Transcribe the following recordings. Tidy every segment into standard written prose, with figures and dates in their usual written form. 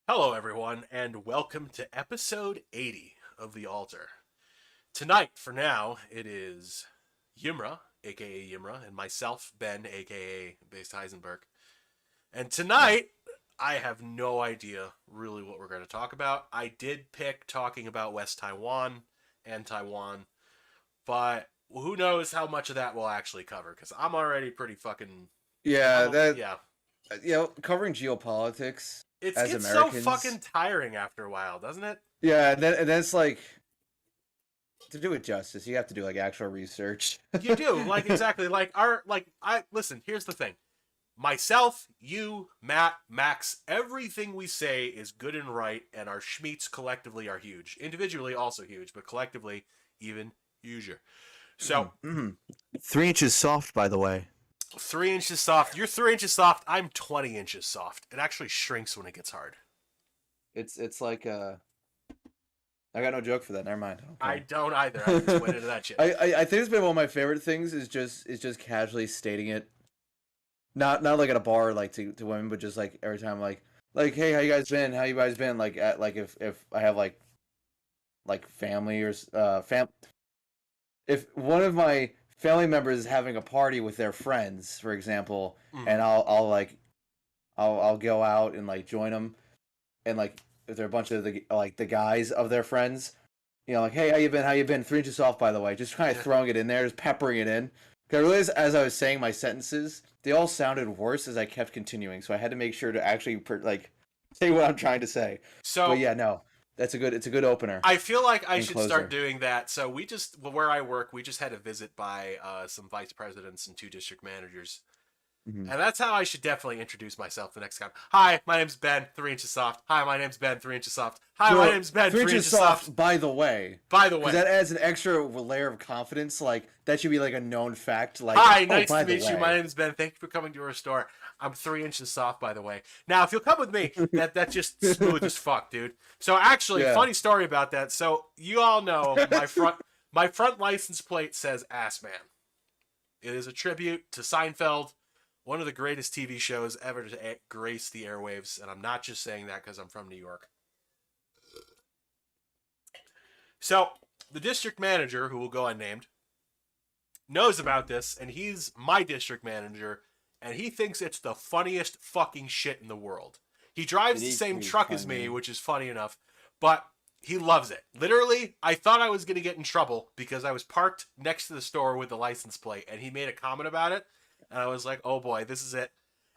Hello, everyone, and welcome to episode 80 of The Altar. Tonight, for now, it is Yimra, aka Yimra, and myself, Ben, aka Based Heisenberg. And tonight, I have no idea really what we're going to talk about. I did pick talking about West Taiwan and Taiwan, but who knows how much of that we'll actually cover, because I'm already pretty fucking. Yeah, that Yeah. covering geopolitics It as gets so Americans. fucking tiring after a while, doesn't it? Yeah, and then it's like to do it justice, you have to do like actual research. You do, like, exactly, like I listen, here's the thing. Myself, you, Matt, Max, everything we say is good and right, and our schmeats collectively are huge. Individually also huge, but collectively even huger. So Mm-hmm. 3 inches soft, by the way. 3 inches soft. You're 3 inches soft, I'm 20 inches soft. It actually shrinks when it gets hard. It's like I got no joke for that. Never mind. I Okay. don't either. I just went into that shit. I think it's been one of my favorite things is just casually stating it, not like at a bar like to women, but just like every time like hey, how you guys been? How you guys been? Like at like if I have like family or fam if one of my family members is having a party with their friends, for example, Mm. and I'll go out and like join them, and like if they're a bunch of the guys of their friends, like hey, how you been? How you been? 3 inches off, by the way. Just kind of throwing it in there, just peppering it in. 'Cause I realized as I was saying my sentences, they all sounded worse as I kept continuing, so I had to make sure to actually say what I'm trying to say. But So yeah, no, it's a good opener I feel like I and should start closer. doing that. So where I work, we just had a visit by some vice presidents and two district managers. Hmm. And that's how I should definitely introduce myself the next time. Hi, my name's Ben, 3 inches soft. Hi, my name's Ben, 3 inches soft. Hi, my So name's Ben, 3 inches 3 inches soft. soft, by the way, By the because way, that adds an extra layer of confidence. Like that should be like a known fact. Like, hi, oh, nice by to the meet you. My way. name's Ben. Thank you for coming to our store. I'm 3 inches soft, by the way. Now, if you'll come with me, that's just smooth as fuck, dude. So actually, Yeah. funny story about that. So you all know my front license plate says Ass Man. It is a tribute to Seinfeld, one of the greatest TV shows ever to grace the airwaves, and I'm not just saying that because I'm from New York. So, the district manager, who will go unnamed, knows about this, and he's my district manager, and he thinks it's the funniest fucking shit in the world. He drives the same Uniquely truck as me, funny. which is funny enough, but he loves it. Literally, I thought I was going to get in trouble because I was parked next to the store with the license plate, and he made a comment about it, and I was like, oh boy, this is it.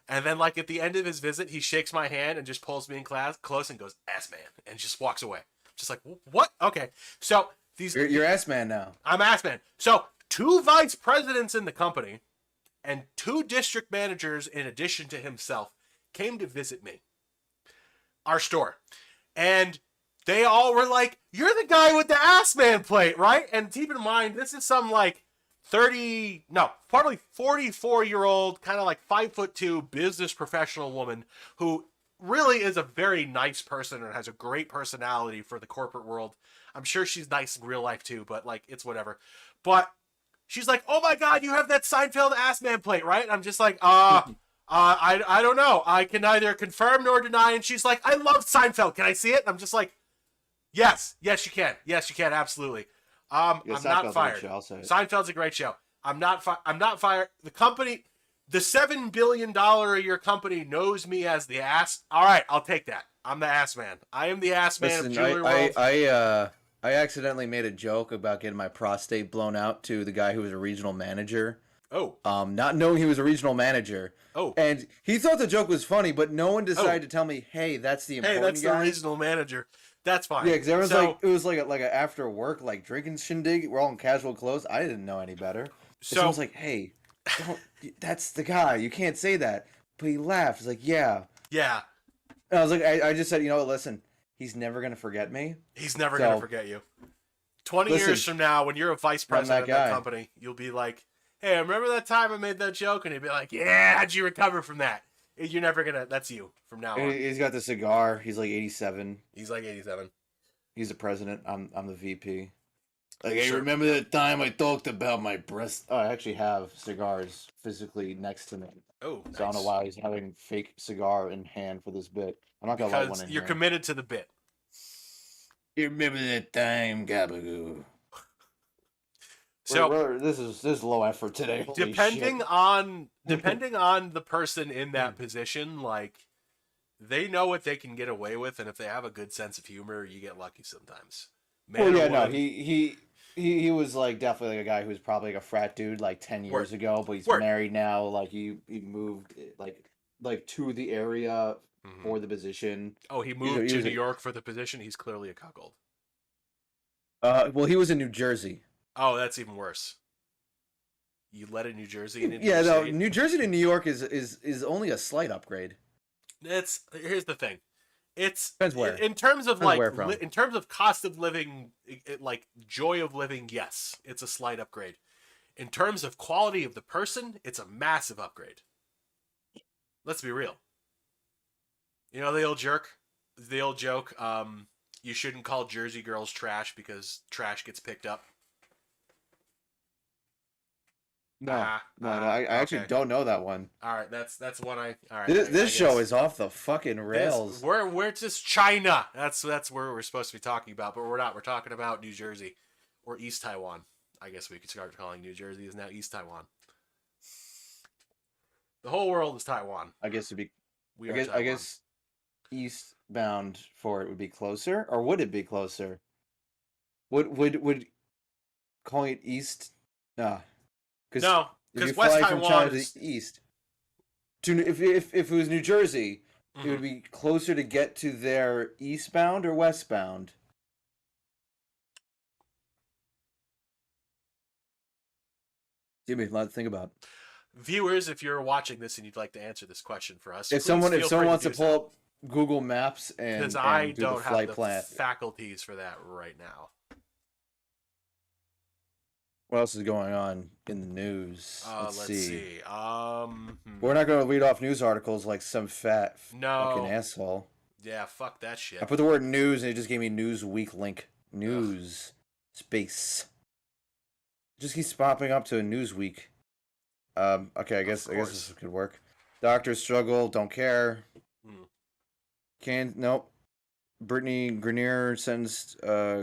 And then, like, at the end of his visit, he shakes my hand and just pulls me in class close and goes, "Ass man," and just walks away. Just like, what? Okay. So, You're ass man now. I'm ass man. So, two vice presidents in the company and two district managers, in addition to himself, came to visit me, our store. And they all were like, "You're the guy with the ass man plate, right?" And keep in mind, this is some like 30, no, probably 44-year-old, kind of like 5'2" business professional woman who really is a very nice person and has a great personality for the corporate world. I'm sure she's nice in real life too, but like, it's whatever. But she's like, "Oh my God, you have that Seinfeld ass man plate, right?" And I'm just like, I don't know. I can neither confirm nor deny. And she's like, "I love Seinfeld. Can I see it?" And I'm just like, yes, you can. Yes, you can. Absolutely. Yeah, I'm not Seinfeld's a good fired. show. I'll say it. Seinfeld's a great show. I'm not fired. The company, the $7 billion a year company knows me as the ass. All right, I'll take that. I'm the ass man. I am the ass man of Listen, I Jewelry I World. I uh I accidentally made a joke about getting my prostate blown out to the guy who was a regional manager. Oh, Not knowing he was a regional manager. oh, And he thought the joke was funny, but no one oh. decided to tell me, hey, that's the Hey, that's important the guy. regional manager. That's Yeah, fine. because everyone's like, So, it was like a after work like drinking shindig. We're all in casual clothes. I didn't know any better. And so someone's like, hey, don't. That's the guy. You can't say that. But he laughed. He's like, yeah. yeah, And I was like, I just said, what? Listen, he's never gonna forget me. he's never gonna So forget you. 20 years listen, from now, when you're a vice I'm president that of that guy. company, you'll be like, "Hey, remember that time I made that joke?" And he'd be like, "Yeah, how'd you recover from that?" You're never gonna. That's you from now And on. he's got the cigar. He's like 87. He's like 87. He's the president. I'm the VP. Like, hey, Sure. remember that time I talked about my breast? Oh, I actually have cigars physically next to me. Oh, So I don't know nice. why he's having fake cigar in hand for this bit. I'm not gonna light one Because in you're here. committed to the bit. You remember that time, Gabagoo? So This is low effort today. Holy shit. depending on the person in that position, like they know what they can get away with, and if they have a good sense of humor, you get lucky sometimes. Well, Man or yeah, no, woman, he was like definitely like a guy who was probably like a frat dude like 10 years word, ago, but he's word. married now. Like he moved like to the area Hmm. for the position. Oh, he He was moved he to was New York for the position. He's clearly a cuckold. well, he was in New Jersey. Oh, that's even worse. You let a New Jersey into Yeah, your no, state. New Jersey to New York is only a slight upgrade. It's here's the thing. It's Depends where. in terms of Depends like where from. in terms of cost of living, like joy of living. Yes, it's a slight upgrade. In terms of quality of the person, it's a massive upgrade. Let's be real. You know the old joke. You shouldn't call Jersey girls trash because trash gets picked up. No, no, no. I actually Okay. don't know that one. All right, that's one I. All right, This I show guess is off the fucking this rails. we're just China. That's where we're supposed to be talking about, but we're not. We're talking about New Jersey or East Taiwan. I guess we could start calling New Jersey is now East Taiwan. The whole world is Taiwan. I guess it'd be. We are I Taiwan. guess eastbound for it would be closer, or would it be closer? Would calling it east? Nah, because No, if you because West fly from Taiwan China to is. the east, to if it was New Jersey, it Mhm. would be closer to get to their eastbound or westbound. Give me a lot to think about. Viewers, if you're watching this and you'd like to answer this question for us, If please someone feel free to wants to do pull so. up Google Maps Because and I do the don't have flight the plan. faculties for that right now. What else is going on in the news? Let's Let's see. see. We're not going to read off news articles like some fat fucking No. asshole. Yeah, fuck that I shit. put the word news and it just gave me Newsweek link. News space. It just keeps popping up to a Newsweek. Okay, I guess this could work. Doctors struggle, don't care. Nope. Brittany Grenier sends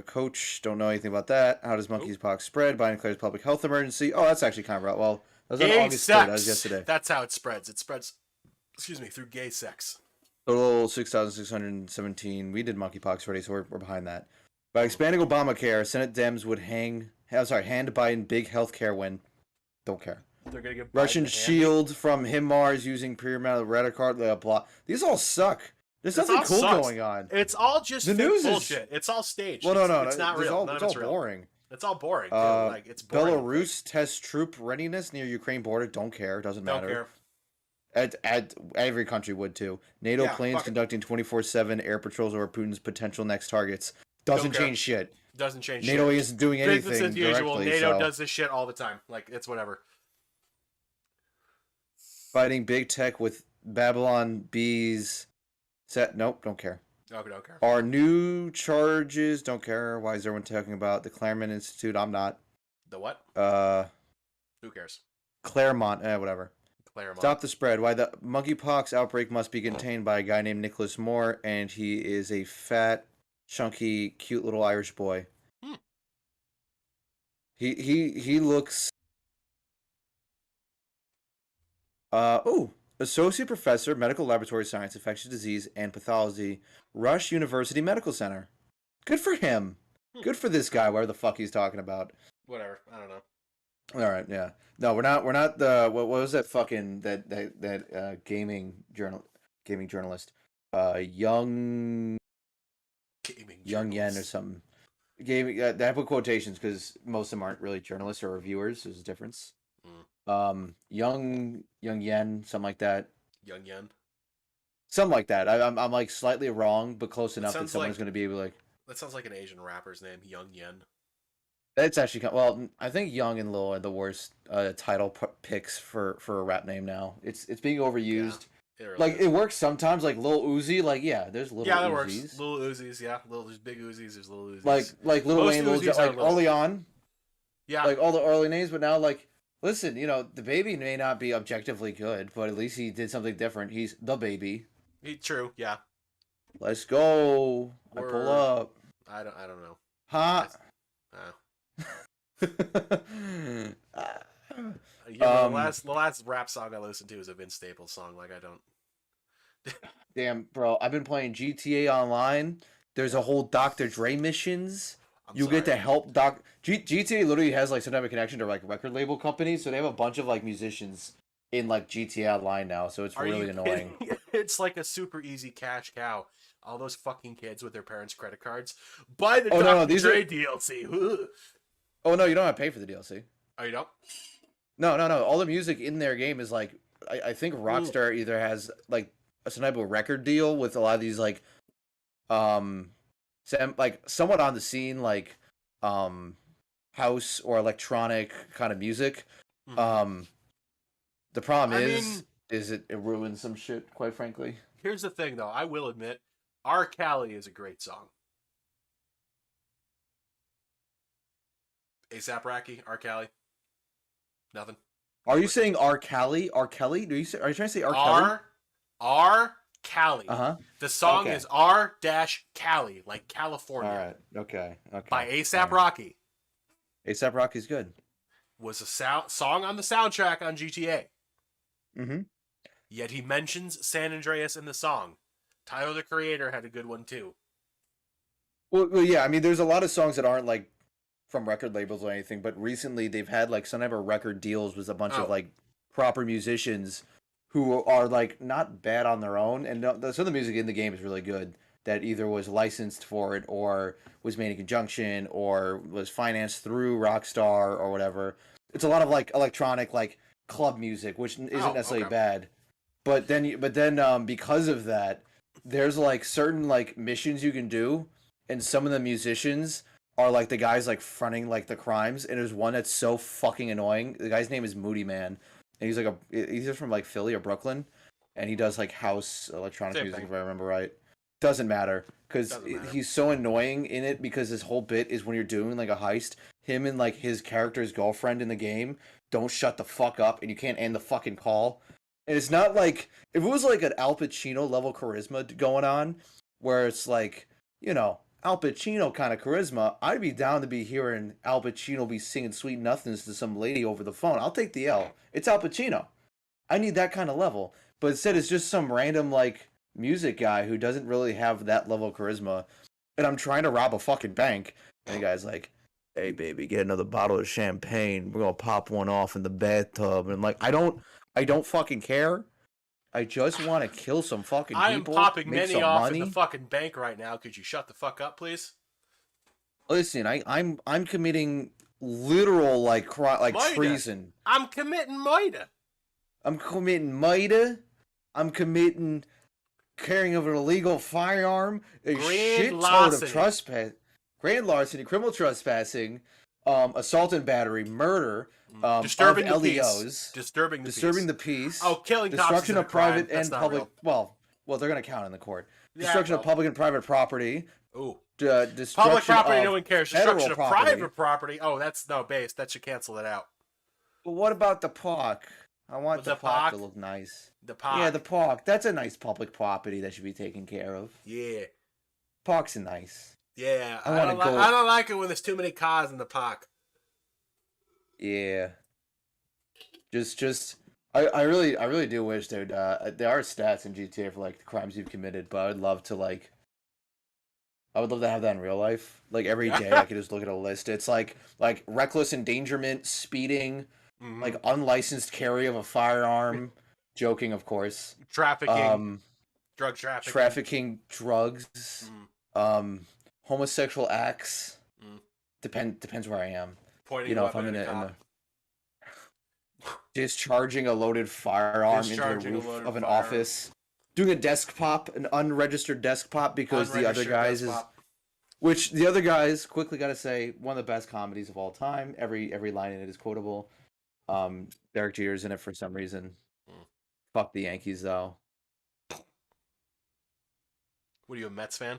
coach. Don't know anything about that. How does monkeypox spread? Biden declares public health emergency. Oh, that's actually kind of right. Well, that was on Gay August 3rd. That was sex. yesterday. That's how it spreads. It spreads, excuse me, through gay sex. Total 6,617. We did monkeypox already, so we're behind that. By expanding Obamacare, Senate Dems would hand Biden big healthcare win. Don't care. They're gonna give Biden Russian the handy. shield from HIMARS using pre-mounted radar card. Blah, blah. These all suck. There's This nothing all cool sucks. going on. It's all just The fake news bullshit. It's all staged. Well, no. It's not real. None of It's it's real. boring. It's all boring too. Like it's boring. Belarus tests troop readiness near Ukraine border. Don't care. Doesn't Don't matter. care. Every country would too. NATO Yeah, planes fuck it. conducting 24/7 air patrols over Putin's potential next targets. Doesn't Don't care. change shit. Doesn't change NATO shit. isn't doing Business anything as usual. directly. NATO So does this shit all the time. Like it's whatever. fighting big tech with Babylon bees. Set. Nope. Don't care. Okay, don't care. Are new charges? Don't care. Why is everyone talking about the Claremont Institute? I'm not. The what? Who cares? Claremont. Whatever. Claremont. Stop the spread. Why the monkeypox outbreak must be contained by a guy named Nicholas Moore, and he is a fat, chunky, cute little Irish boy. He looks. Associate Professor, Medical Laboratory Science, Infectious Disease, and Pathology, Rush University Medical Center. Good for him. Good for this guy. Whatever the fuck he's talking about. Whatever. I don't know. All right, yeah. No, we're not the what was that fucking that gaming journalist, young Yen or something. Gaming. I put quotations because most of them aren't really journalists or reviewers. There's a difference. Young Yen, something like that. Young Yen. Something like that. I'm like slightly wrong, but close enough that someone's going to be able to like. That sounds like an Asian rapper's name, Young Yen. It's actually well. I think Young and Lil are the worst title picks for a rap name now. It's being overused. It really Like is. it works sometimes. Like Lil Uzi, like yeah, there's little Yeah, that works. Uzis. Little Uzis, yeah. There's big Uzis, there's little Like Uzis. Lil Most Wayne, Uzis are like little. early on, Yeah. like all the early names. But now, like, listen, the baby may not be objectively good, but at least he did something different. He's the baby. True, yeah. Let's go. I pull Word. up. I don't know. Ha. Yeah, but the last rap song I listened to is a Vince Staples song. Like I don't. Damn, bro. I've been playing GTA Online. There's a whole Dr. Dre missions. I'm You sorry. get to help GTA literally has like some type of connection to like record label companies, so they have a bunch of like musicians in like GTA Online now, so it's Are really you annoying. kidding? It's like a super easy cash cow. All those fucking kids with their parents' credit cards buy the Oh no, Dr. these Dre are. DLC. Oh no, you don't have to pay for the DLC. Oh, you don't? No. All the music in their game is like I think Ooh. Rockstar either has like some type of record deal with a lot of these like um like somewhat on the scene like um house or electronic kind of music. Mhm. The problem I is mean, it ruins some shit, quite frankly. here's the thing, though. I will admit, R. Kelly is a great song. ASAP Rocky, R. Kelly, nothing. Are you saying R. Kelly? R. Kelly? Are you trying to say R. Kelly? R. Cali. Uh-huh. The song Okay. is R dash Cali, like All California, right. Okay. by Okay. ASAP Rocky. ASAP Rocky's good. Was a song on the soundtrack on GTA. Mm-hmm. Yet he mentions San Andreas in the song. Tyler the Creator had a good one too. Well, yeah. I mean, there's a lot of songs that aren't like from record labels or anything, but recently they've had like some type of record deals with a bunch of Oh, like proper musicians who are like not bad on their own, and some of the music in the game is really good. That either was licensed for it, or was made in conjunction, or was financed through Rockstar or whatever. It's a lot of like electronic, like club music, which isn't necessarily okay. bad. But then, because of that, there's like certain like missions you can do, and some of the musicians are like the guys like fronting like the crimes, and there's one that's so fucking annoying. The guy's name is Moody Man, and he's just from like Philly or Brooklyn, and he does like house electronic Same music thing. if I remember right. Doesn't matter because Doesn't matter. he's so annoying in it because his whole bit is when you're doing like a heist, him and like his character's girlfriend in the game don't shut the fuck up, and you can't end the fucking call. And it's not like if it was like an Al Pacino level charisma going on, where it's like Al Pacino kind of charisma, I'd be down to be hearing Al Pacino be singing sweet nothings to some lady over the phone. I'll take the L. It's Al Pacino. I need that kind of level. But instead, it's just some random like music guy who doesn't really have that level of charisma. And I'm trying to rob a fucking bank, and the guy's like, "Hey, baby, get another bottle of champagne. We're gonna pop one off in the bathtub." And I'm like, I don't fucking care. I just want to kill some fucking I am people, popping make many some off in the money. fucking bank right now. Could you shut the fuck up, please? Listen, I'm committing literal like Murder. treason. I'm committing murder. I'm committing murder. I'm committing carrying of an illegal firearm, a Grand shit load larceny. of trespass, grand larceny, criminal trespassing, assault and battery, murder, Disturbing of the peace. LEOs, Disturbing the peace. Oh, killing cops Destruction isn't a of private crime. That's and not public. real. Well, they're gonna count in the court. Yeah, Destruction of well. public and private property. Ooh. Destruction Public property, of no one cares. federal Destruction of property. private property. Oh, that's no base. That should cancel it out. But what about the park? I want With the the park park? to look nice. The park. Yeah, the park. That's a nice public property that should be taken care of. Yeah. Parks are nice. Yeah. I wanna go- I don't like it when there's too many cars in the park. Yeah. I really do wish there are stats in GTA for like the crimes you've committed, but I would love to have that in real life. Like every day I could just look at a list. It's like reckless endangerment, speeding, Mhm. like unlicensed carry of a firearm, joking of course. Trafficking. Drug trafficking. Trafficking drugs, Mm. homosexual acts. Mm. Depends where I am. Pointing If I'm in a discharging a loaded firearm into the roof of an office, doing a desk pop, an unregistered desk pop because the other guys which the other guys quickly got to say one of the best comedies of all time. Every line in it is quotable. Derek Jeter's in it for some reason. Mm. Fuck the Yankees though. What are you, a Mets fan?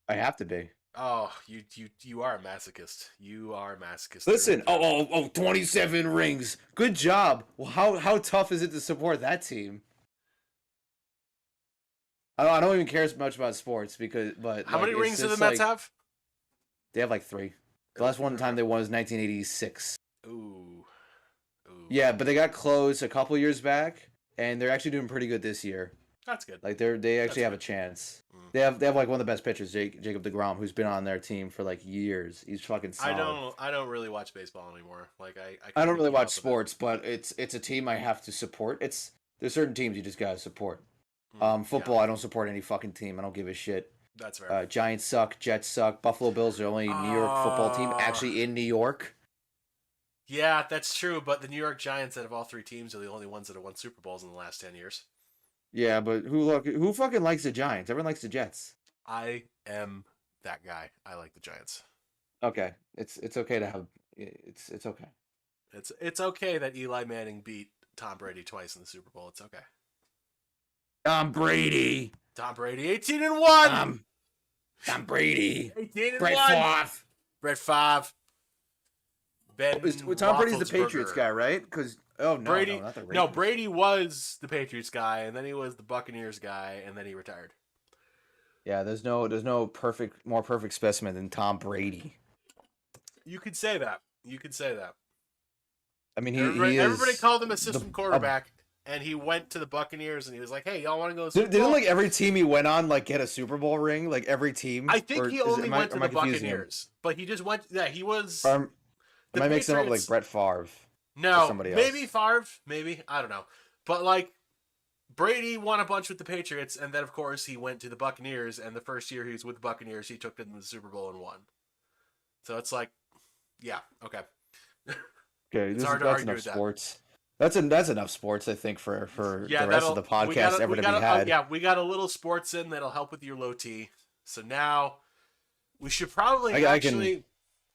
I have to be. Oh, you are a masochist. You are a masochist. Listen, 27 rings. Good job. Well, how tough is it to support that team? I don't even care as much about sports but How like, many it's rings do the just Mets like have? they have like 3. The last one time they won was 1986. Ooh. Yeah, but they got close a couple years back, and they're actually doing pretty good this year. That's good. Like they actually have a chance. Mm. They have like one of the best pitchers, Jacob deGrom, who's been on their team for like years. He's fucking solid. I don't really watch baseball anymore. Like I don't couldn't really keep watch up with sports, but it's a team I have to support. There's certain teams you just gotta support. it. Football, Yeah, I don't support any fucking team. I don't give a shit. that's fair. Giants suck. Jets suck. Buffalo Bills are the only New York football team actually in New York. Yeah, that's true. But the New York Giants, out of all 3 teams, are the only ones that have won Super Bowls in the last 10 years. Yeah, but who fucking likes the Giants? Everyone likes the Jets. I am that guy. I like the Giants. Okay, it's okay to have it's okay. It's okay that Eli Manning beat Tom Brady twice in the Super Bowl. It's okay. Tom Brady. Tom Brady, 18-1. Tom Brady. 18-1. Brett Favre. Brett Favre. Ben Tom Brady's the Roethlisberger. Patriots guy, right? Because Brady, not the Ravens. no, Brady was the Patriots guy, and then he was the Buccaneers guy, and then he retired. Yeah, there's no more perfect specimen than Tom Brady. You could say that. I mean, everybody called him a system quarterback, and he went to the Buccaneers, and he was like, "Hey, y'all want to go?" Didn't like every team he went on like get a Super Bowl ring? Like every team. I think he only went to the Buccaneers, but he just went. Yeah, he was. Am I mixing up with like Brett Favre? No, somebody else? maybe Favre, maybe I don't know, but like Brady won a bunch with the Patriots, and then of course he went to the Buccaneers, and the first year he was with the Buccaneers, he took them to the Super Bowl and won. So it's like, yeah, okay. Okay, it's hard to that's argue enough with sports. That's enough sports, I think, for the rest of the podcast ever to be had. Yeah, we got a little sports in that'll help with your low T. So now we should probably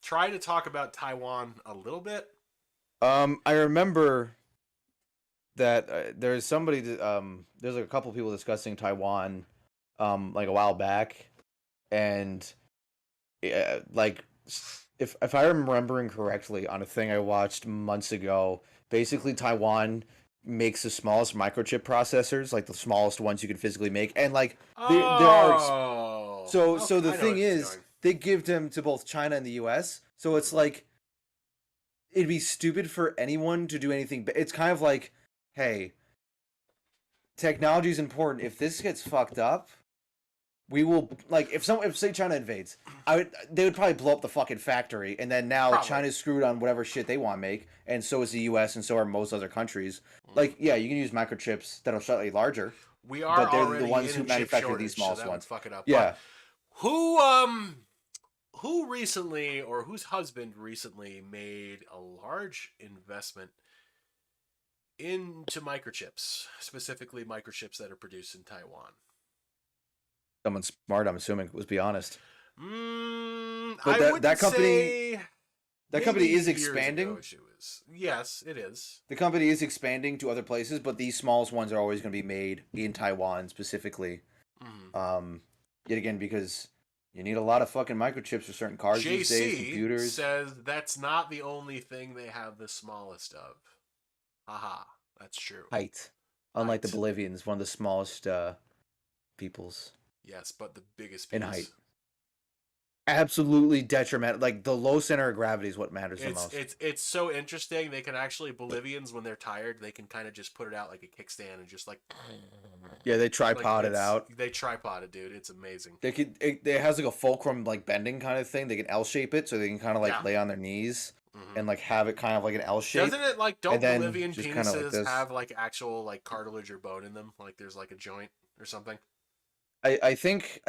try to talk about Taiwan a little bit. I remember that there's somebody there's like a couple people discussing Taiwan like a while back, and like if I'm remembering correctly on a thing I watched months ago, basically Taiwan makes the smallest microchip processors, like the smallest ones you can physically make, and like there are so the thing is they give them to both China and the US, so it's like it'd be stupid for anyone to do anything, but it's kind of like, hey, technology is important. If this gets fucked up, we will, like, if say China invades, they would probably blow up the fucking factory, and then now China's screwed on whatever shit they want to make, and so is the US, and so are most other countries. Like, yeah, you can use microchips that are slightly larger. We are but they're already the ones in who a chip manufacture shortage, these smallest so that ones. would fuck it up. Yeah. But who recently, or whose husband recently made a large investment into microchips, specifically microchips that are produced in Taiwan? Someone smart, I'm assuming. Let's be honest. But that company is expanding. Yes, it is. The company is expanding to other places, but these smallest ones are always going to be made in Taiwan specifically. Yet again, because you need a lot of fucking microchips for certain cars these days, computers. Says that's not the only thing they have the smallest of. Haha, that's true. Height. Unlike the Bolivians, one of the smallest peoples. Yes, but the biggest in height. Absolutely detrimental. Like, the low center of gravity is what matters the most. It's so interesting. They can actually, Bolivians, when they're tired, they can kind of just put it out like a kickstand and just like... Yeah, they tripod it out. They tripod it, dude. It's amazing. It has like a fulcrum like bending kind of thing. They can L-shape it, so they can kind of like lay on their knees and like have it kind of like an L shape. Doesn't it like, don't Bolivian penises like have like actual like cartilage or bone in them? Like there's like a joint or something? I think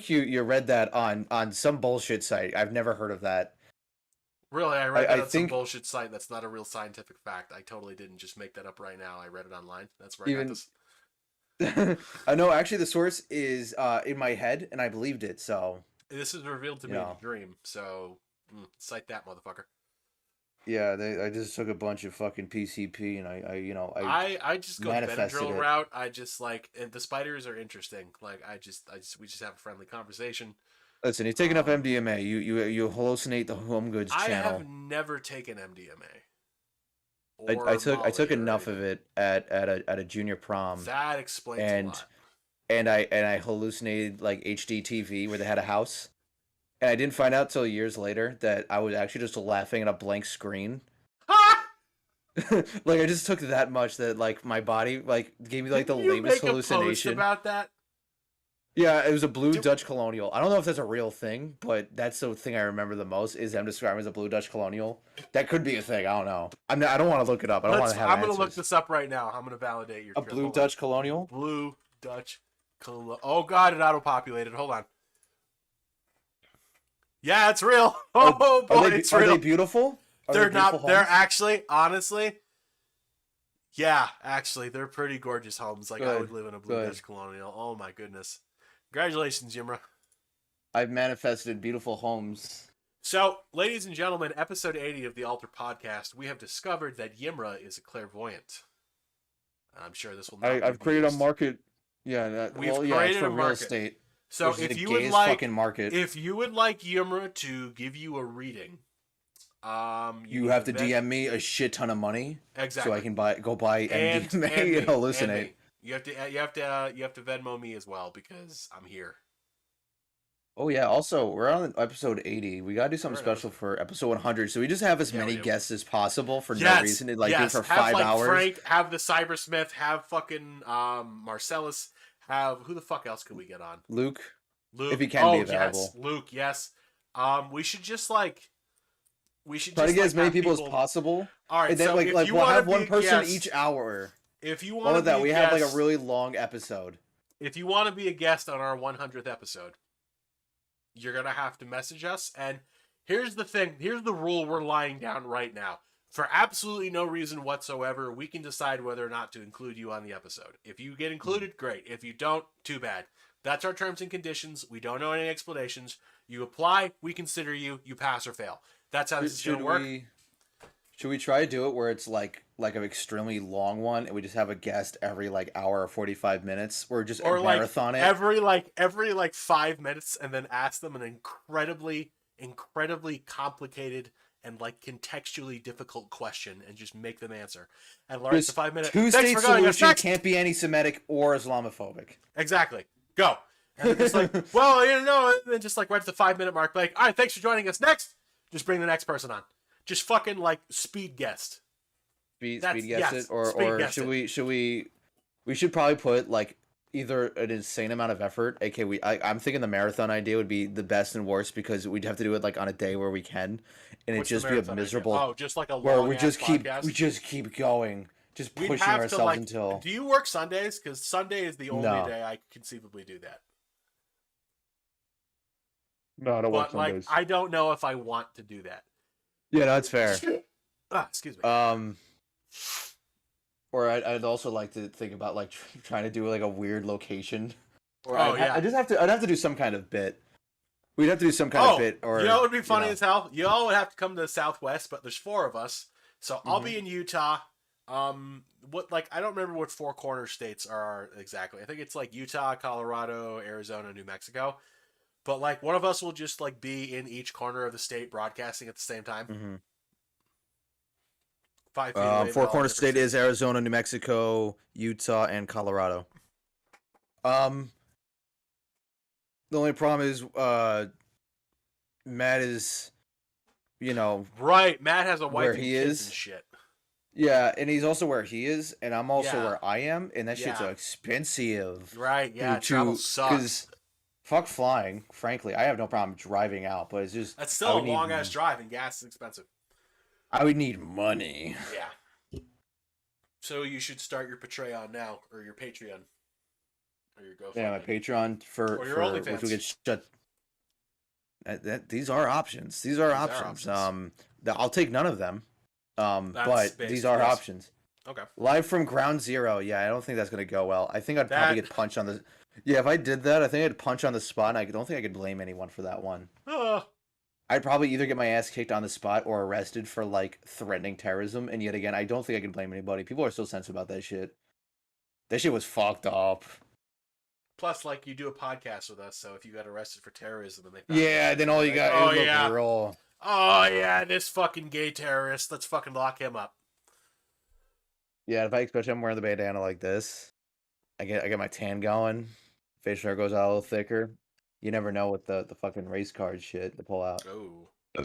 you read that on some bullshit site. I've never heard of that. Really, I read that on some bullshit site. That's not a real scientific fact. I totally didn't just make that up right now. I read it online. That's where I got this. I know. Actually, the source is in my head, and I believed it. So this is revealed to me in a dream. So cite that, motherfucker. Yeah, I just took a bunch of fucking PCP and I just go the manifested Benadryl it. route. I just like, and the spiders are interesting. Like we just have a friendly conversation. Listen, you take enough MDMA, you hallucinate the home goods I have channel. never taken MDMA I or took Molly or enough of anything. it at a junior prom, That explains a and lot. I hallucinated like HD TV where they had a house, and I didn't find out till years later that I was actually just laughing at a blank screen. Ha! Like I just took that much that like my body like gave me like the Didn't you lamest make a post hallucination. about that? Yeah, it was a blue Do, Dutch colonial. I don't know if that's a real thing, but that's the thing I remember the most is them describing as a blue Dutch colonial. That could be a thing. I don't know. I don't want to look it up. I don't want to have I'm gonna look answers. this up right now. I'm gonna validate your A trip. blue Hold on. Dutch colonial? Blue Dutch. Oh God, it auto-populated. Hold on. Yeah, it's real. Oh boy, it's Are they real. beautiful? Are they They're beautiful not. They're homes? actually, honestly, yeah, actually, they're pretty gorgeous homes. Like I would Good. live in a blue Good. Dutch colonial. Oh my goodness. Congratulations, Yimra. I've manifested beautiful homes. So, ladies and gentlemen, episode 80 of the Altar Podcast, we have discovered that Yimra is a clairvoyant. I'm sure this will not be I've created a used. market. Yeah, We've it's created for a real market. estate. So Which is the gayest fucking market. if you would like Yimra to give you a reading, You have to DM me a shit ton of money exactly, so I can go buy and MDMA and hallucinate. me. You have to Venmo me as well because I'm here. Oh yeah, also we're on episode 80. We gotta do something We're an special for episode 100. So we just have as Yeah, we many do. guests as possible for no Yes, reason. And, do it for have 5 hours. Frank, have the Cybersmith, have fucking Marcellus, have who the fuck else could we get on? Luke, Luke, if he can be yes, available. Luke, yes. We should just Try to get as many have people as possible. All right, And then so if you we'll want have to one be a person guest, each hour. if you All want to of that, be we a have guest, like a really long episode. if you want to be a guest on our 100th episode, you're gonna have to message us. And here's the thing: here's the rule we're lying down right now. For absolutely no reason whatsoever, we can decide whether or not to include you on the episode. If you get included, great. If you don't, too bad. That's our terms and conditions. We don't know any explanations. You apply, we consider you. You pass or fail. That's how this is gonna work. Should we try to do it where it's like an extremely long one, and we just have a guest every like hour or 45 minutes, or just Or marathon it? every 5 minutes, and then ask them an incredibly complicated and contextually difficult question, and just make them answer. And Lawrence, the 5 minute. Two-state Thanks for going. solution Next. can't be anti-Semitic or Islamophobic. Exactly. Go. And then just well, and then just right at the 5 minute mark, all right, thanks for joining us. Next, just bring the next person on. Just fucking speed guest. Speed guess it, or should we should probably put either an insane amount of effort. I'm thinking the marathon idea would be the best and worst because we'd have to do it on a day where we can, and it'd just be a miserable. Idea? Oh, just like a where long we just podcast? keep going, just We'd pushing have ourselves to, until. Do you work Sundays? Because Sunday is the only day I could conceivably do that. No, I don't work Sundays. I don't know if I want to do that. Yeah, that's fair. Excuse me. Or I'd also like to think about trying to do a weird location. Or I'd have to do some kind of bit. We'd have to do some kind of bit. Or it would be funny as hell. Y'all would have to come to the Southwest, but there's 4 of us, so I'll be in Utah. I don't remember what 4 corner states are exactly. I think it's Utah, Colorado, Arizona, New Mexico. But one of us will just be in each corner of the state broadcasting at the same time. Mm-hmm. 5 feet away. 4 corner state is Arizona, New Mexico, Utah, and Colorado. The only problem is Matt is, right. Matt has a wife where and he kids is. and shit. Yeah, and he's also where he is, and I'm also Yeah. where I am, and that shit's expensive. Right? Yeah. Travel sucks. Fuck flying, frankly. I have no problem driving out, but it's just That's still a long ass drive, and gas is expensive. I would need money. Yeah. So you should start your Patreon now, or your Patreon, or your GoFundMe. Yeah, my Patreon for OnlyFans. which will get shut. These are options. These are options. I'll take none of them. But these are options. Okay. Live from ground zero. Yeah, I don't think that's gonna go well. I think I'd probably get punched on the. Yeah, if I did that, I think I'd punch on the spot. And I don't think I could blame anyone for that one. I'd probably either get my ass kicked on the spot or arrested for like threatening terrorism. And yet again, I don't think I can blame anybody. People are still sensitive about that shit. That shit was fucked up. Plus, like, you do a podcast with us, so if you got arrested for terrorism and they found Yeah, out, then all you like, got oh is look yeah, real. oh yeah, this fucking gay terrorist, let's fucking lock him up. Yeah, if I especially I'm wearing the bandana like this, I get my tan going. Facial hair goes out a little thicker. You never know with the fucking race card shit to pull out. Oh, Oh,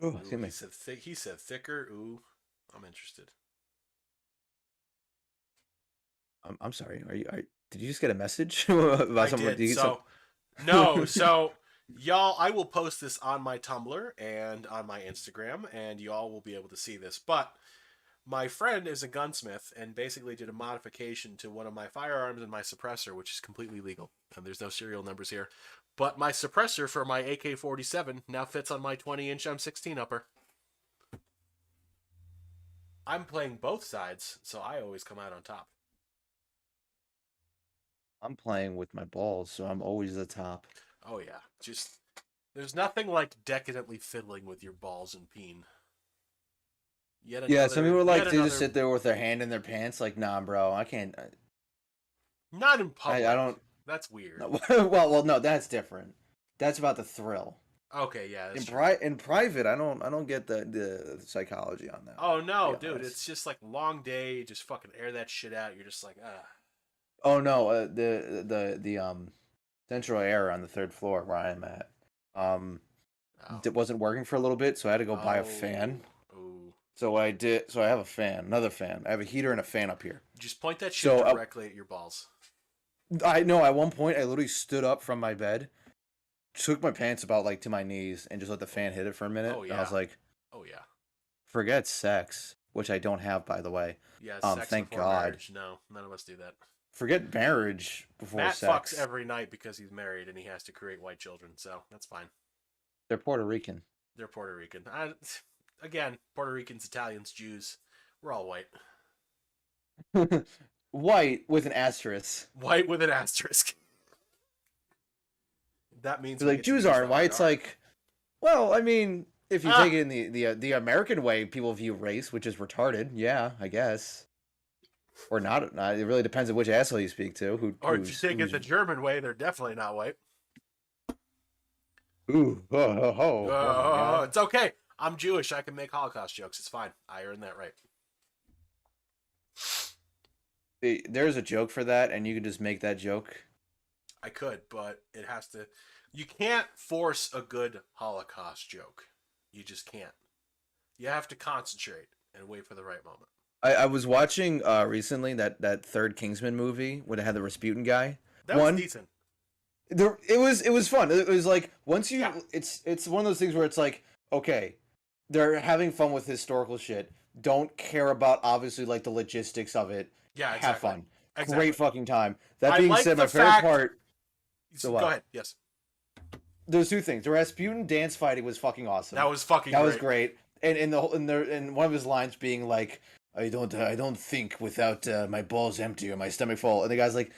ooh, excuse me. he said thicker. Ooh, I'm interested. I'm sorry. Did you just get a message about I someone? did. So, y'all, I will post this on my Tumblr and on my Instagram, and y'all will be able to see this. But my friend is a gunsmith and basically did a modification to one of my firearms and my suppressor, which is completely legal. And there's no serial numbers here. But my suppressor for my AK-47 now fits on my 20-inch M16 upper. I'm playing both sides, so I always come out on top. I'm playing with my balls, so I'm always the top. Oh yeah, just there's nothing like decadently fiddling with your balls and peen. Yeah, some people like to another, just sit there with their hand in their pants. Like, nah, bro, I can't. not in public. I don't. That's weird. No, well, no, that's different. That's about the thrill. Okay, yeah. In private, I don't get the psychology on that. Oh no, dude, it's just like long day. Just fucking air that shit out. You're just like, ah. Oh no, the central air on the third floor where I'm at, it wasn't working for a little bit, so I had to go buy a fan. Oh. So I did. So I have a fan, another fan. I have a heater and a fan up here. Just point that shit directly at your balls. I know. At one point, I literally stood up from my bed, took my pants about like to my knees, and just let the fan hit it for a minute. Oh yeah. And I was like, oh yeah. Forget sex, which I don't have, by the way. Yeah. Sex thank God. Marriage. No, none of us do that. Forget marriage before Matt sex. fucks every night because he's married and he has to create white children, so that's fine. They're Puerto Rican. They're Puerto Rican. Again, Puerto Ricans, Italians, Jews, we're all white. White with an asterisk. White with an asterisk. That means like Jews aren't white. It's like, well, I mean, if you take it in the American way, people view race, which is retarded. Yeah, I guess. Or not. It really depends on which asshole you speak to. Or if you take it the German way, they're definitely not white. Ooh, it's okay. I'm Jewish. I can make Holocaust jokes. It's fine. I earned that right. There's a joke for that, and you can just make that joke. I could, but it has to. You can't force a good Holocaust joke. You just can't. You have to concentrate and wait for the right moment. I was watching recently that third Kingsman movie when it had the Rasputin guy. That was decent. It was fun. It was like once you, it's one of those things where it's like, okay, they're having fun with historical shit. Don't care about obviously like the logistics of it. Yeah, exactly. Have fun. Exactly. Great fucking time. That being said, my favorite part. So go ahead. Yes. There's two things. The Rasputin dance fighting was fucking awesome. That was fucking. That was great. And one of his lines being like, I don't think without my balls empty or my stomach full. And the guy's like,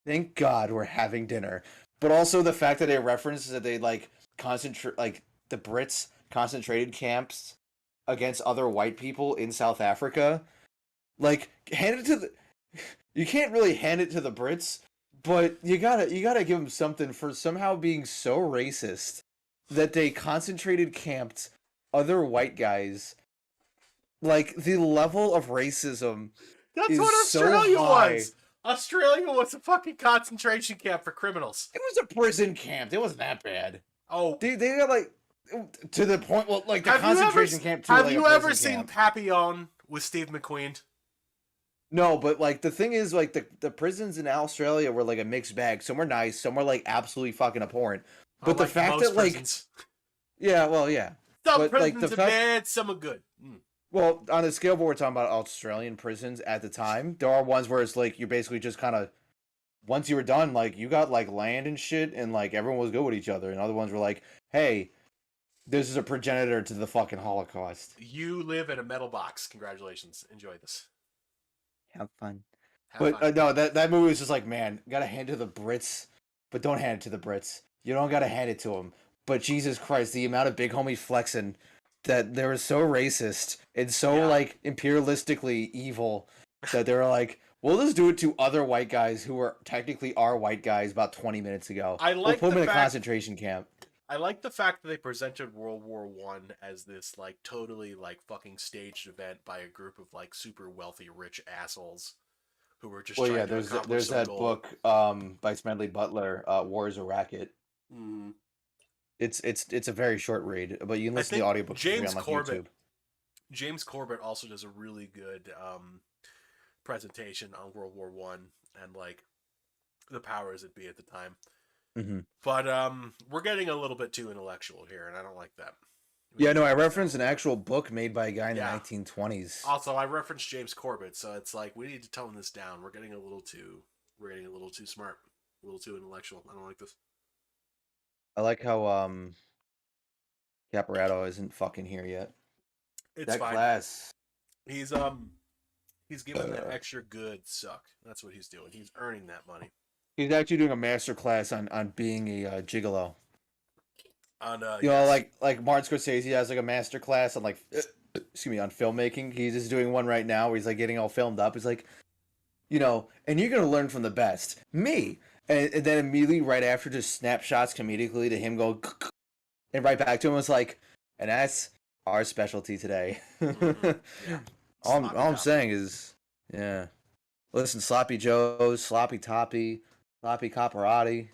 thank God we're having dinner. But also the fact that they reference that they like concentrate, like the Brits concentrated camps against other white people in South Africa. Like, hand it to the. You can't really hand it to the Brits, but you gotta give them something for somehow being so racist that they concentrated camped other white guys. Like, the level of racism. That's what Australia was. Australia was a fucking concentration camp for criminals. It was a prison camp. It wasn't that bad. Oh, they got like to the point. Well, like the concentration camp. Have you ever seen Papillon with Steve McQueen? No, but like the thing is, like the prisons in Australia were like a mixed bag. Some were nice, some were like absolutely fucking abhorrent. But the fact that prisons. Yeah, well, yeah. Some prisons are bad, some are good. Well, on the scale, but we're talking about Australian prisons at the time. There are ones where it's like you basically just kind of, once you were done, like you got like land and shit, and like everyone was good with each other. And other ones were like, hey, this is a progenitor to the fucking Holocaust. You live in a metal box. Congratulations. Enjoy this. Have fun. No, that movie was just like, man, gotta hand it to the Brits, but don't hand it to the Brits. You don't gotta hand it to them. But Jesus Christ, the amount of big homies flexing that they were so racist and so Yeah. like imperialistically evil that they were like, we'll just do it to other white guys who were technically our white guys about 20 minutes ago. I We'll like put them the in a fact concentration camp. I like the fact that they presented World War One as this like totally like fucking staged event by a group of like super wealthy rich assholes who were just Well, trying yeah, to accomplish there's some that goal. book by Smedley Butler, War is a Racket. Mm. It's a very short read, but you can I listen to the think audiobook for free on like YouTube. James Corbett also does a really good presentation on World War One and like the powers that be at the time. Mm-hmm. But we're getting a little bit too intellectual here, and I don't like that. Yeah, no, I referenced an actual book made by a guy in the 1920s. Also, I referenced James Corbett, so it's like we need to tone this down. We're getting a little too smart, a little too intellectual. I don't like this. I like how Caporato isn't fucking here yet. It's That fine. class. He's giving that extra good suck. That's what he's doing. He's earning that money. He's actually doing a master class on being a gigolo. On You know, like Martin Scorsese has like a master class on like excuse me, on filmmaking. He's just doing one right now where he's like getting all filmed up. He's like, you know, and you're gonna learn from the best, me. And then immediately right after, just snapshots comedically to him go, and right back to him was like, and that's our specialty today. Yeah. all I'm saying is, yeah. Listen, Sloppy Joe's, Sloppy Toppy, Sloppy Caparati.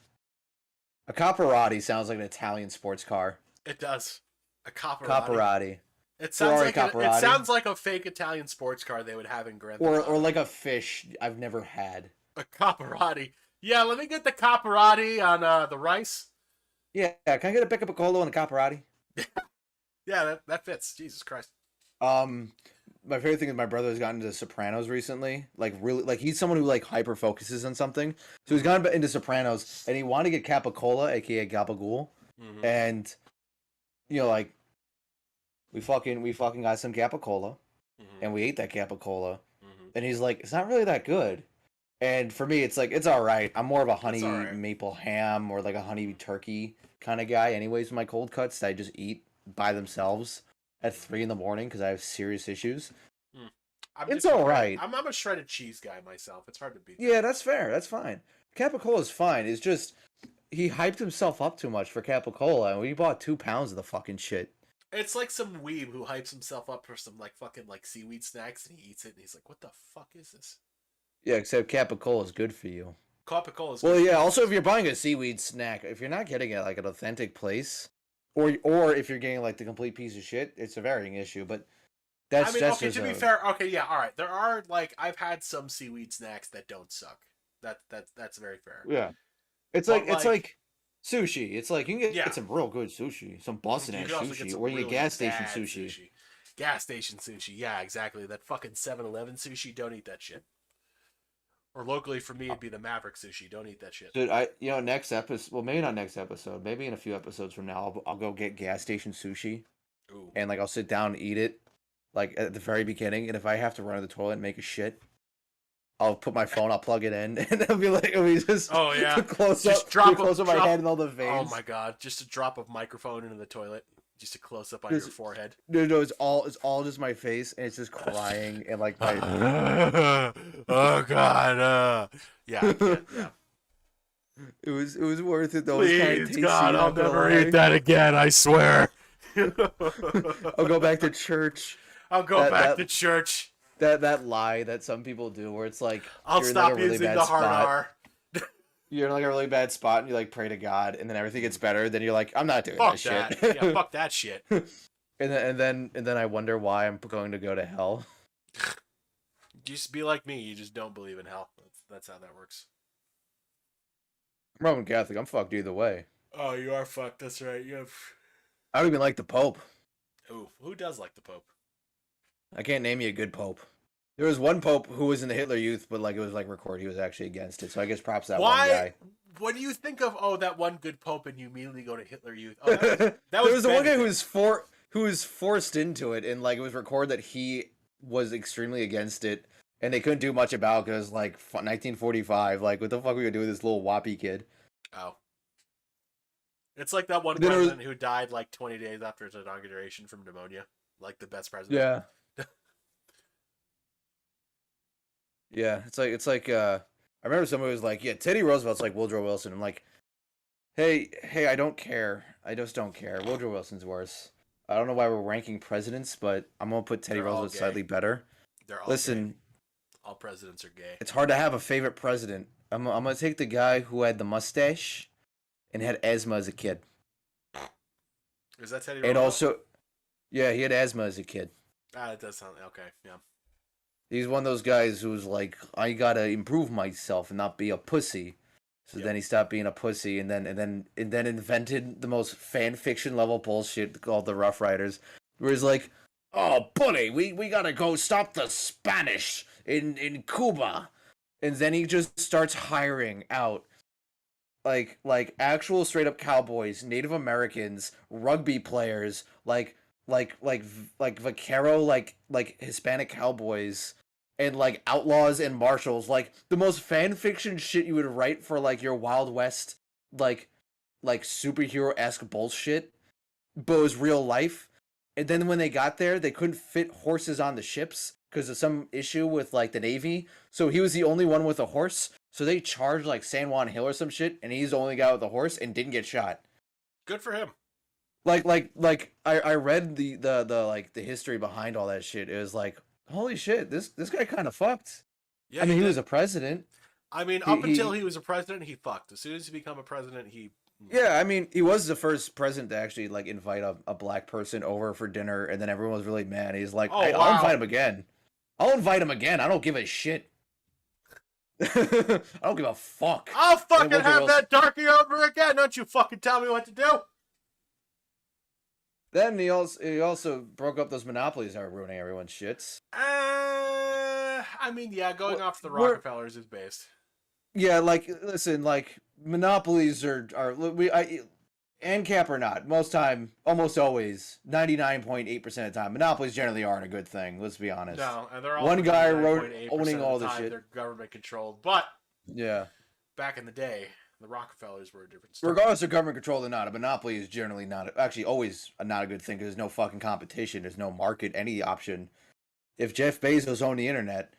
A Caparati sounds like an Italian sports car. It does. A Caparati. Caparati. It sounds Ferrari like Caparati. It sounds like a fake Italian sports car they would have in Grand Theft Auto. Or like a fish I've never had. A Caparati. Yeah, let me get the Caparati on the rice. Yeah, can I get a Becca Piccolo and a Caparati? Yeah, that fits. Jesus Christ. My favorite thing is my brother has gotten into Sopranos recently. Like really, like he's someone who like hyper focuses on something. So he's gotten into Sopranos, and he wanted to get Capicola, aka Gabagool, and you know, like we fucking got some Capicola, and we ate that Capicola, and he's like, it's not really that good. And for me, it's like it's all right. I'm more of a honey maple ham or like a honey turkey kind of guy. Anyways, with my cold cuts, that I just eat by themselves at 3 a.m. because I have serious issues. It's all right. I'm a shredded cheese guy myself. It's hard to beat. Yeah, that's fair. That's fine. Capicola is fine. It's just he hyped himself up too much for Capicola, and we bought 2 pounds of the fucking shit. It's like some weeb who hypes himself up for some like fucking like seaweed snacks, and he eats it, and he's like, "What the fuck is this?" Yeah, except Capicola is good for you. Capicola is. Well, yeah. Also, if you're buying a seaweed snack, if you're not getting it at like an authentic place, or if you're getting like the complete piece of shit, it's a varying issue. But that's okay. To be fair, okay, yeah, all right. There are like I've had some seaweed snacks that don't suck. That's very fair. Yeah, it's like sushi. It's like you can get some real good sushi, some busted ass sushi, or you get gas station sushi. Gas station sushi, yeah, exactly. That fucking 7-Eleven sushi, don't eat that shit. Or locally for me, it'd be the Maverick sushi. Don't eat that shit. Dude, next episode, well, maybe not next episode, maybe in a few episodes from now, I'll go get gas station sushi. Ooh. And like I'll sit down and eat it, like at the very beginning. And if I have to run to the toilet and make a shit, I'll put my phone, I'll plug it in, and it'll be like, oh yeah, close up my head and all the veins. Oh my god, just a drop of microphone into the toilet. Just a close up on your forehead. No, it's all just my face, and it's just crying and like my. Oh god, yeah. It was worth it though. Please, God, I'll never eat that again. I swear. I'll go back to church. I'll go back to church. That lie that some people do, where it's like I'll stop using the hard R. You're in like a really bad spot and you like pray to God and then everything gets better. Then you're like, I'm not doing that shit. Yeah, fuck that shit. and then I wonder why I'm going to go to hell. Just be like me. You just don't believe in hell. That's how that works. I'm Roman Catholic. I'm fucked either way. Oh, you are fucked. That's right. I don't even like the Pope. Who does like the Pope? I can't name you a good Pope. There was one Pope who was in the Hitler Youth, but like it was like recorded, he was actually against it. So I guess props to that one guy. When you think of that one good Pope and you immediately go to Hitler Youth, there was the one guy who was forced into it, and like it was recorded that he was extremely against it, and they couldn't do much about it because it was like 1945. Like what the fuck are we gonna do with this little whoppy kid? Oh, It's like that one Then there was- president who died like 20 days after his inauguration from pneumonia. Like the best president. Yeah. Yeah, it's like I remember somebody was like, "Yeah, Teddy Roosevelt's like Woodrow Wilson." I'm like, "Hey, I don't care. I just don't care. Woodrow Wilson's worse. I don't know why we're ranking presidents, but I'm gonna put Teddy They're all Roosevelt gay. slightly better." They're all Listen, gay. All presidents are gay. it's hard to have a favorite president. I'm gonna take the guy who had the mustache and had asthma as a kid, Is that Teddy and Roosevelt? also, yeah, he had asthma as a kid. It does sound okay. Yeah. He's one of those guys who's like, I gotta improve myself and not be a pussy. So then he stopped being a pussy, and then invented the most fan fiction level bullshit called the Rough Riders, where he's like, "Oh, buddy, we gotta go stop the Spanish in Cuba," and then he just starts hiring out like actual straight up cowboys, Native Americans, rugby players, like vaquero, like Hispanic cowboys, and like outlaws and marshals, like the most fan fiction shit you would write for like your Wild West, like superhero-esque bullshit, but it was real life. And then when they got there, they couldn't fit horses on the ships because of some issue with like the Navy. So he was the only one with a horse. So they charged like San Juan Hill or some shit, and he's the only guy with a horse and didn't get shot. Good for him. Like I read the history behind all that shit. It was like, holy shit, this guy kind of fucked. Yeah, I mean, he did. was a president. I mean, up until he was a president, he fucked. As soon as he became a president, he. Yeah, I mean, he was the first president to actually like invite a black person over for dinner, and then everyone was really mad. He's like, Oh, I'll invite him again. I'll invite him again. I don't give a shit. I don't give a fuck. I'll fucking Woodrow have Wilson. that darkie over again. Don't you fucking tell me what to do. Then he also broke up those monopolies that were ruining everyone's shits. I mean, yeah, going off the Rockefellers is based. Yeah, like listen, like monopolies are ANCAP or not, almost always, 99.8% of the time, monopolies generally aren't a good thing. Let's be honest. No, and they're all One guy 99.8% owning all of the the time, shit. They're government controlled, but Yeah. back in the day, the Rockefellers were a different story. Regardless of government control or not, a monopoly is generally always not a good thing because there's no fucking competition. There's no market, any option. If Jeff Bezos owned the internet,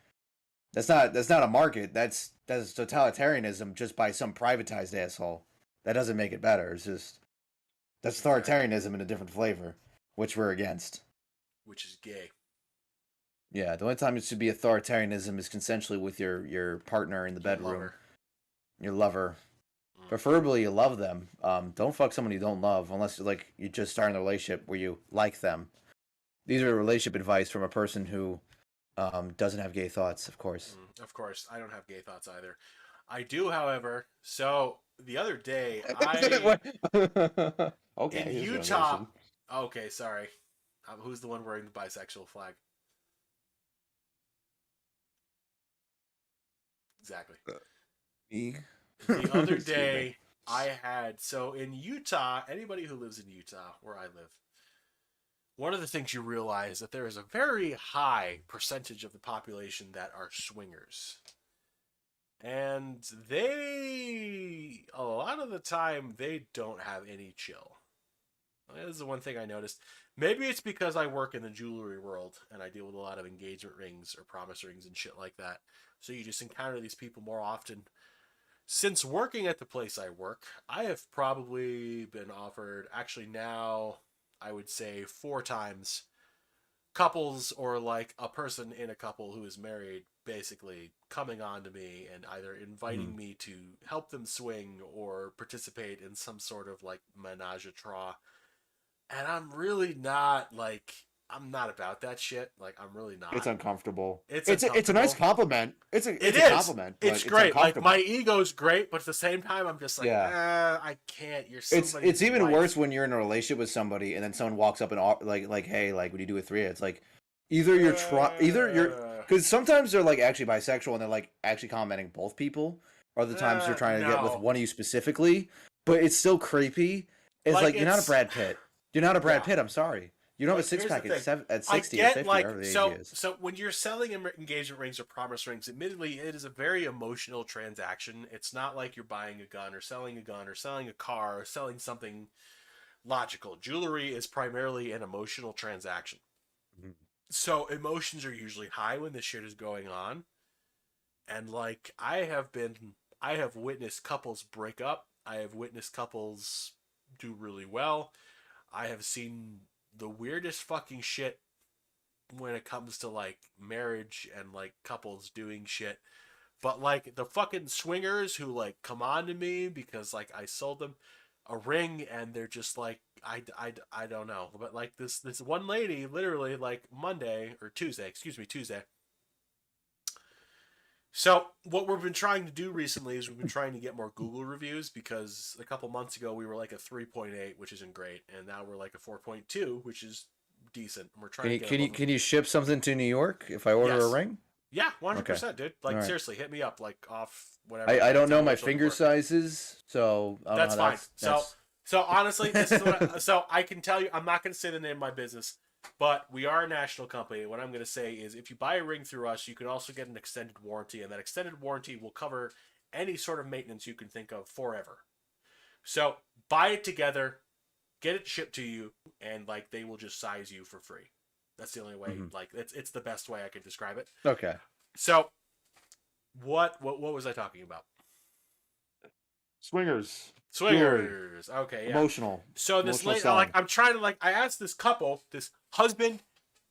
that's not a market. That's totalitarianism just by some privatized asshole. That doesn't make it better. It's just that's authoritarianism in a different flavor, which we're against. Which is gay. Yeah, the only time it should be authoritarianism is consensually with your partner in the bedroom, Lover. your lover. Preferably you love them. Don't fuck someone you don't love unless like you just start in a relationship where you like them. These are relationship advice from a person who doesn't have gay thoughts, of course. Of course, I don't have gay thoughts either. I do, however. So the other day, Okay. in here's your Utah. version. Okay, sorry. Who's the one wearing the bisexual flag? Exactly. Me. The other Excuse day, I had in Utah. Anybody who lives in Utah, where I live, one of the things you realize that there is a very high percentage of the population that are swingers. And a lot of the time, they don't have any chill. That is the one thing I noticed. Maybe it's because I work in the jewelry world and I deal with a lot of engagement rings or promise rings and shit like that. So you just encounter these people more often. Since working at the place I work, I have probably been offered, actually now, I would say 4 times, couples or like a person in a couple who is married basically coming on to me and either inviting me to help them swing or participate in some sort of like menage a trois. And I'm really not like, I'm not about that shit. Like, I'm really not. It's uncomfortable. It's a nice compliment. It's a compliment. But It's great. Like, uncomfortable. my ego's great, but at the same time, I'm just like, I can't. You're somebody's It's even wife. worse when you're in a relationship with somebody and then someone walks up and like, hey, like, what do you do with three? It's like, either you're because sometimes they're like actually bisexual and they're like actually complimenting both people. Other times they're trying to get with one of you specifically, but it's still creepy. It's like you're not a Brad Pitt. You're not a Brad Pitt. I'm sorry. You don't have But a six here's the pack thing. at at I 60 or get 50, like whatever the age so is. so when you're selling engagement rings or promise rings, admittedly it is a very emotional transaction. It's not like you're buying a gun or selling a car or selling something logical. Jewelry is primarily an emotional transaction. Mhm. So emotions are usually high when this shit is going on. And like I have witnessed couples break up. I have witnessed couples do really well. I have seen the weirdest fucking shit when it comes to like marriage and like couples doing shit. But like the fucking swingers who like come on to me because like I sold them a ring and they're just like I don't know. But like this one lady literally like Monday or Tuesday, excuse me, Tuesday. So what we've been trying to do recently is we've been trying to get more Google reviews because a couple months ago we were like a 3.8, which isn't great, and now we're like a 4.2, which is decent. And we're trying Can to you get can you above. can you ship something to New York if I order a Yes. ring? Yeah, Okay. 100%, dude. All Like right. seriously, hit me up like off whatever. I I can don't tell know you my what you're looking finger for. sizes, so I don't know That's how fine. that's So honestly, this is what so I can tell you. I'm not going to say the name of my business, but we are a national company. What I'm going to say is, if you buy a ring through us, you can also get an extended warranty, and that extended warranty will cover any sort of maintenance you can think of forever. So buy it together, get it shipped to you, and like they will just size you for free. That's the only way. Mhm. Like it's the best way I can describe it. Okay. So what was I talking about? Swingers, jewelry, Swingers. Okay, yeah. emotional, So this emotional late, like selling. I'm trying to like I asked this couple, this husband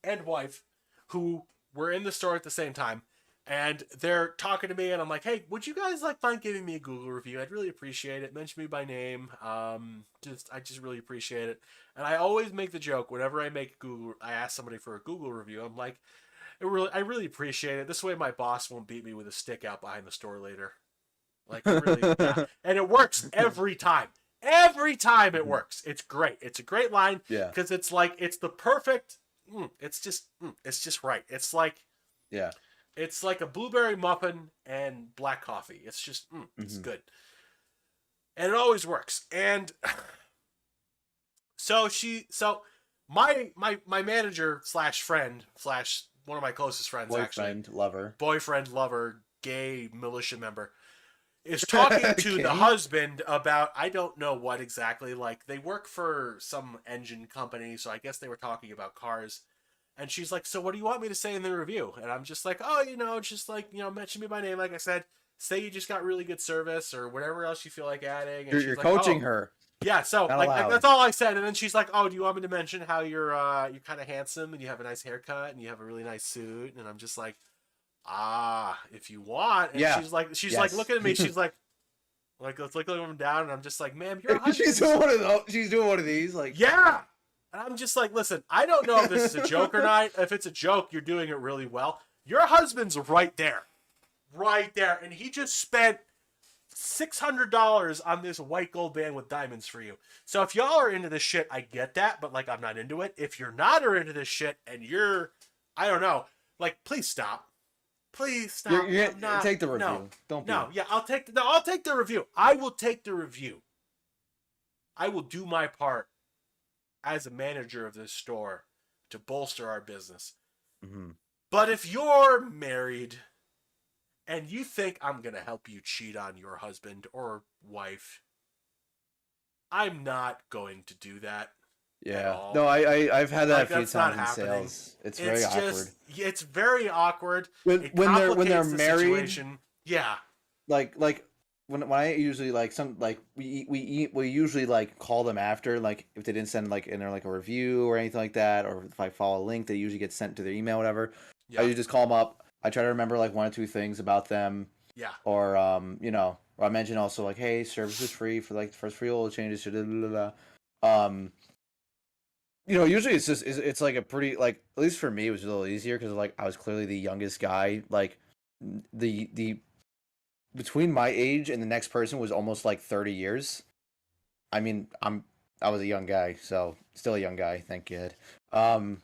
and wife, who were in the store at the same time, and they're talking to me, and I'm like, hey, would you guys like mind giving me a Google review? I'd really appreciate it. Mention me by name. I just really appreciate it. And I always make the joke whenever I make Google. I ask somebody for a Google review. I'm like, I really appreciate it. This way, my boss won't beat me with a stick out behind the store later. Like it really, yeah, and it works every time. Every time it Mhm. works. It's great. It's a great line Yeah. because it's like it's the perfect. It's just right. Yeah. It's like a blueberry muffin and black coffee. It's just it's Hmm. good, and it always works. And so my manager slash friend slash one of my closest friends actually, Boyfriend, lover. boyfriend, lover, gay militia member is talking to the Okay. husband about I don't know what exactly. Like they work for some engine company, so I guess they were talking about cars. And she's like, "So what do you want me to say in the review?" And I'm just like, "Oh, just like mention me by name, like I said. Say you just got really good service or whatever else you feel like adding." And You're she's like, coaching "Oh, her. yeah." So Not like allowed. that's all I said. And then she's like, "Oh, do you want me to mention how you're kind of handsome and you have a nice haircut and you have a really nice suit?" And I'm just like, "Ah, if you want." And Yeah. she's like Yes. looking at me. She's like let's look them down, and I'm just like, ma'am, your She's husband's doing one of those. She's doing one of these. Like, yeah. And I'm just like, listen, I don't know if this is a joke or not. If it's a joke, you're doing it really well. Your husband's right there, and he just spent $600 on this white gold band with diamonds for you. So if y'all are into this shit, I get that, but like I'm not into it. If you're not or into this shit, and I don't know, like please stop. Please stop. you're I'm not. take the No, review. Don't be. no. Yeah, I'll take the review. I will take the review. I will do my part as a manager of this store to bolster our business. Hmm. But if you're married and you think I'm going to help you cheat on your husband or wife, I'm not going to do that at Yeah. No, all. I've had that a Like few that's not times in happening. sales. It's very awkward. It's very awkward. It When they're complicates the married, situation. Yeah. like when I usually like some like we usually like call them after, like if they didn't send like in there like a review or anything like that, or if I follow a link they usually get sent to their email, whatever. I Yeah. usually just call them up. I try to remember like one or two things about them, Yeah. or or I mention also like, hey, service is free for like the first free oil changes. Blah, blah, blah, blah. Usually it's like a pretty, like, at least for me it was a little easier because like I was clearly the youngest guy. Like the between my age and the next person was almost like 30 years. I mean, I was a young guy, so still a young guy, thank God. Um,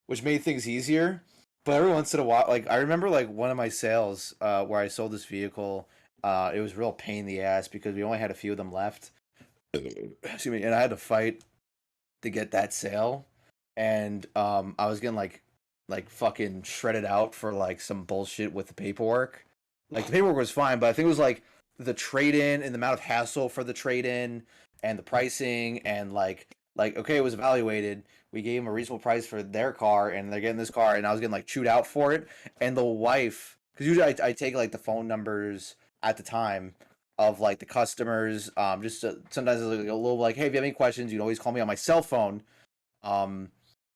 which made things easier. But every once in a while, like I remember like one of my sales, where I sold this vehicle, it was a real pain in the ass because we only had a few of them left. Excuse me, and I had to fight to get that sale. and I was getting like fucking shredded out for like some bullshit with the paperwork. Like the paperwork was fine, but I think it was like the trade in and the amount of hassle for the trade in and the pricing and like okay, it was evaluated. We gave them a reasonable price for their car, and they're getting this car, and I was getting like chewed out for it. And the wife, because usually I take like the phone numbers at the time of like the customers, just to, sometimes it's like a little like, hey, if you have any questions, you can always call me on my cell phone. Um,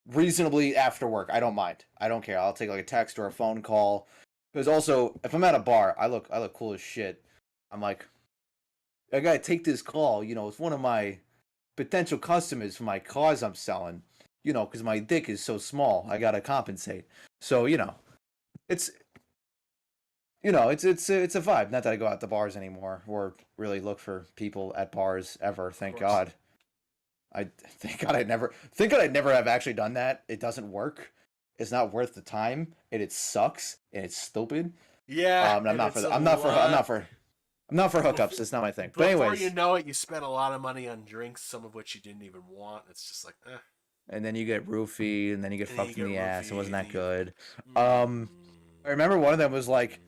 reasonably after work, I don't mind. I don't care. I'll take like a text or a phone call. Because also, if I'm at a bar, I look cool as shit. I'm like, I gotta take this call. You know, it's one of my potential customers for my cars I'm selling. You know, because my dick is so small, I gotta compensate. So it's it's a vibe. Not that I go out to bars anymore or really look for people at bars ever. Thank God. Thank God I never have actually done that. It doesn't work. It's not worth the time, and it sucks, and it's stupid. Yeah, And I'm not for that. I'm not for hookups. It's not my thing. But before anyways, you know it, you spent a lot of money on drinks, some of which you didn't even want. It's just like, and then you get roofied, and then you get And then fucked you in the get ass. It roofied, wasn't that and you- good. Mm. I remember one of them was like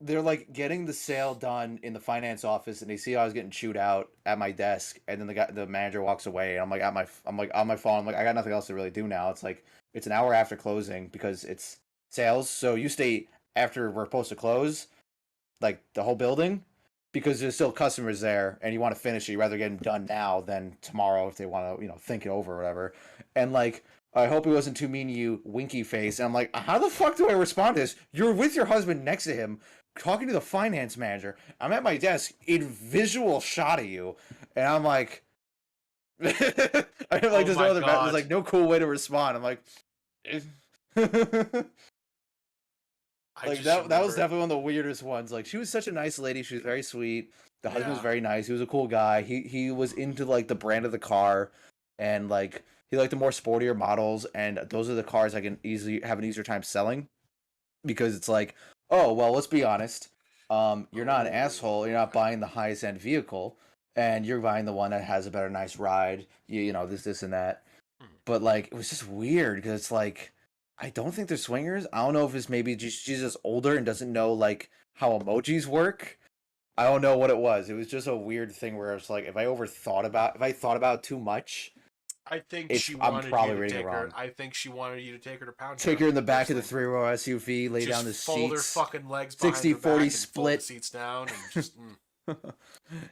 they're like getting the sale done in the finance office, and they see I was getting chewed out at my desk, and then the manager walks away, and I'm like on my phone. I'm like, I got nothing else to really do now. It's like it's an hour after closing because it's sales, so you stay after we're supposed to close, like the whole building, because there's still customers there, and you want to finish it. You rather get them done now than tomorrow if they want to think it over or whatever. And like, I hope he wasn't too mean to you, winky face. And I'm like, how the fuck do I respond to this? You're with your husband next to him, talking to the finance manager. I'm at my desk in visual shot of you, and I'm like, I have like Oh my God. there's like no cool way to respond. I'm like, I like just that was remember- definitely one of the weirdest ones. Like she was such a nice lady. She was very sweet. The husband was Yeah. very nice. He was a cool guy. He was into like the brand of the car, and like he liked the more sportier models. And those are the cars I can easily have an easier time selling, because it's like, oh well, let's be honest. You're not an asshole. You're not buying the highest end vehicle, and you're buying the one that has a better, nice ride. You know this and that. But like it was just weird because it's like I don't think they're swingers. I don't know if it's maybe just she's just older and doesn't know like how emojis work. I don't know what it was. It was just a weird thing where it's like if I thought about it too much, I think I'm probably reading it take her. wrong. I think she wanted you to take her to Pound Take Town, her in the back of the personally. 3-row SUV, lay Just down the fold her seats. fucking legs behind 60, her back 40 and fold the split. seats down and just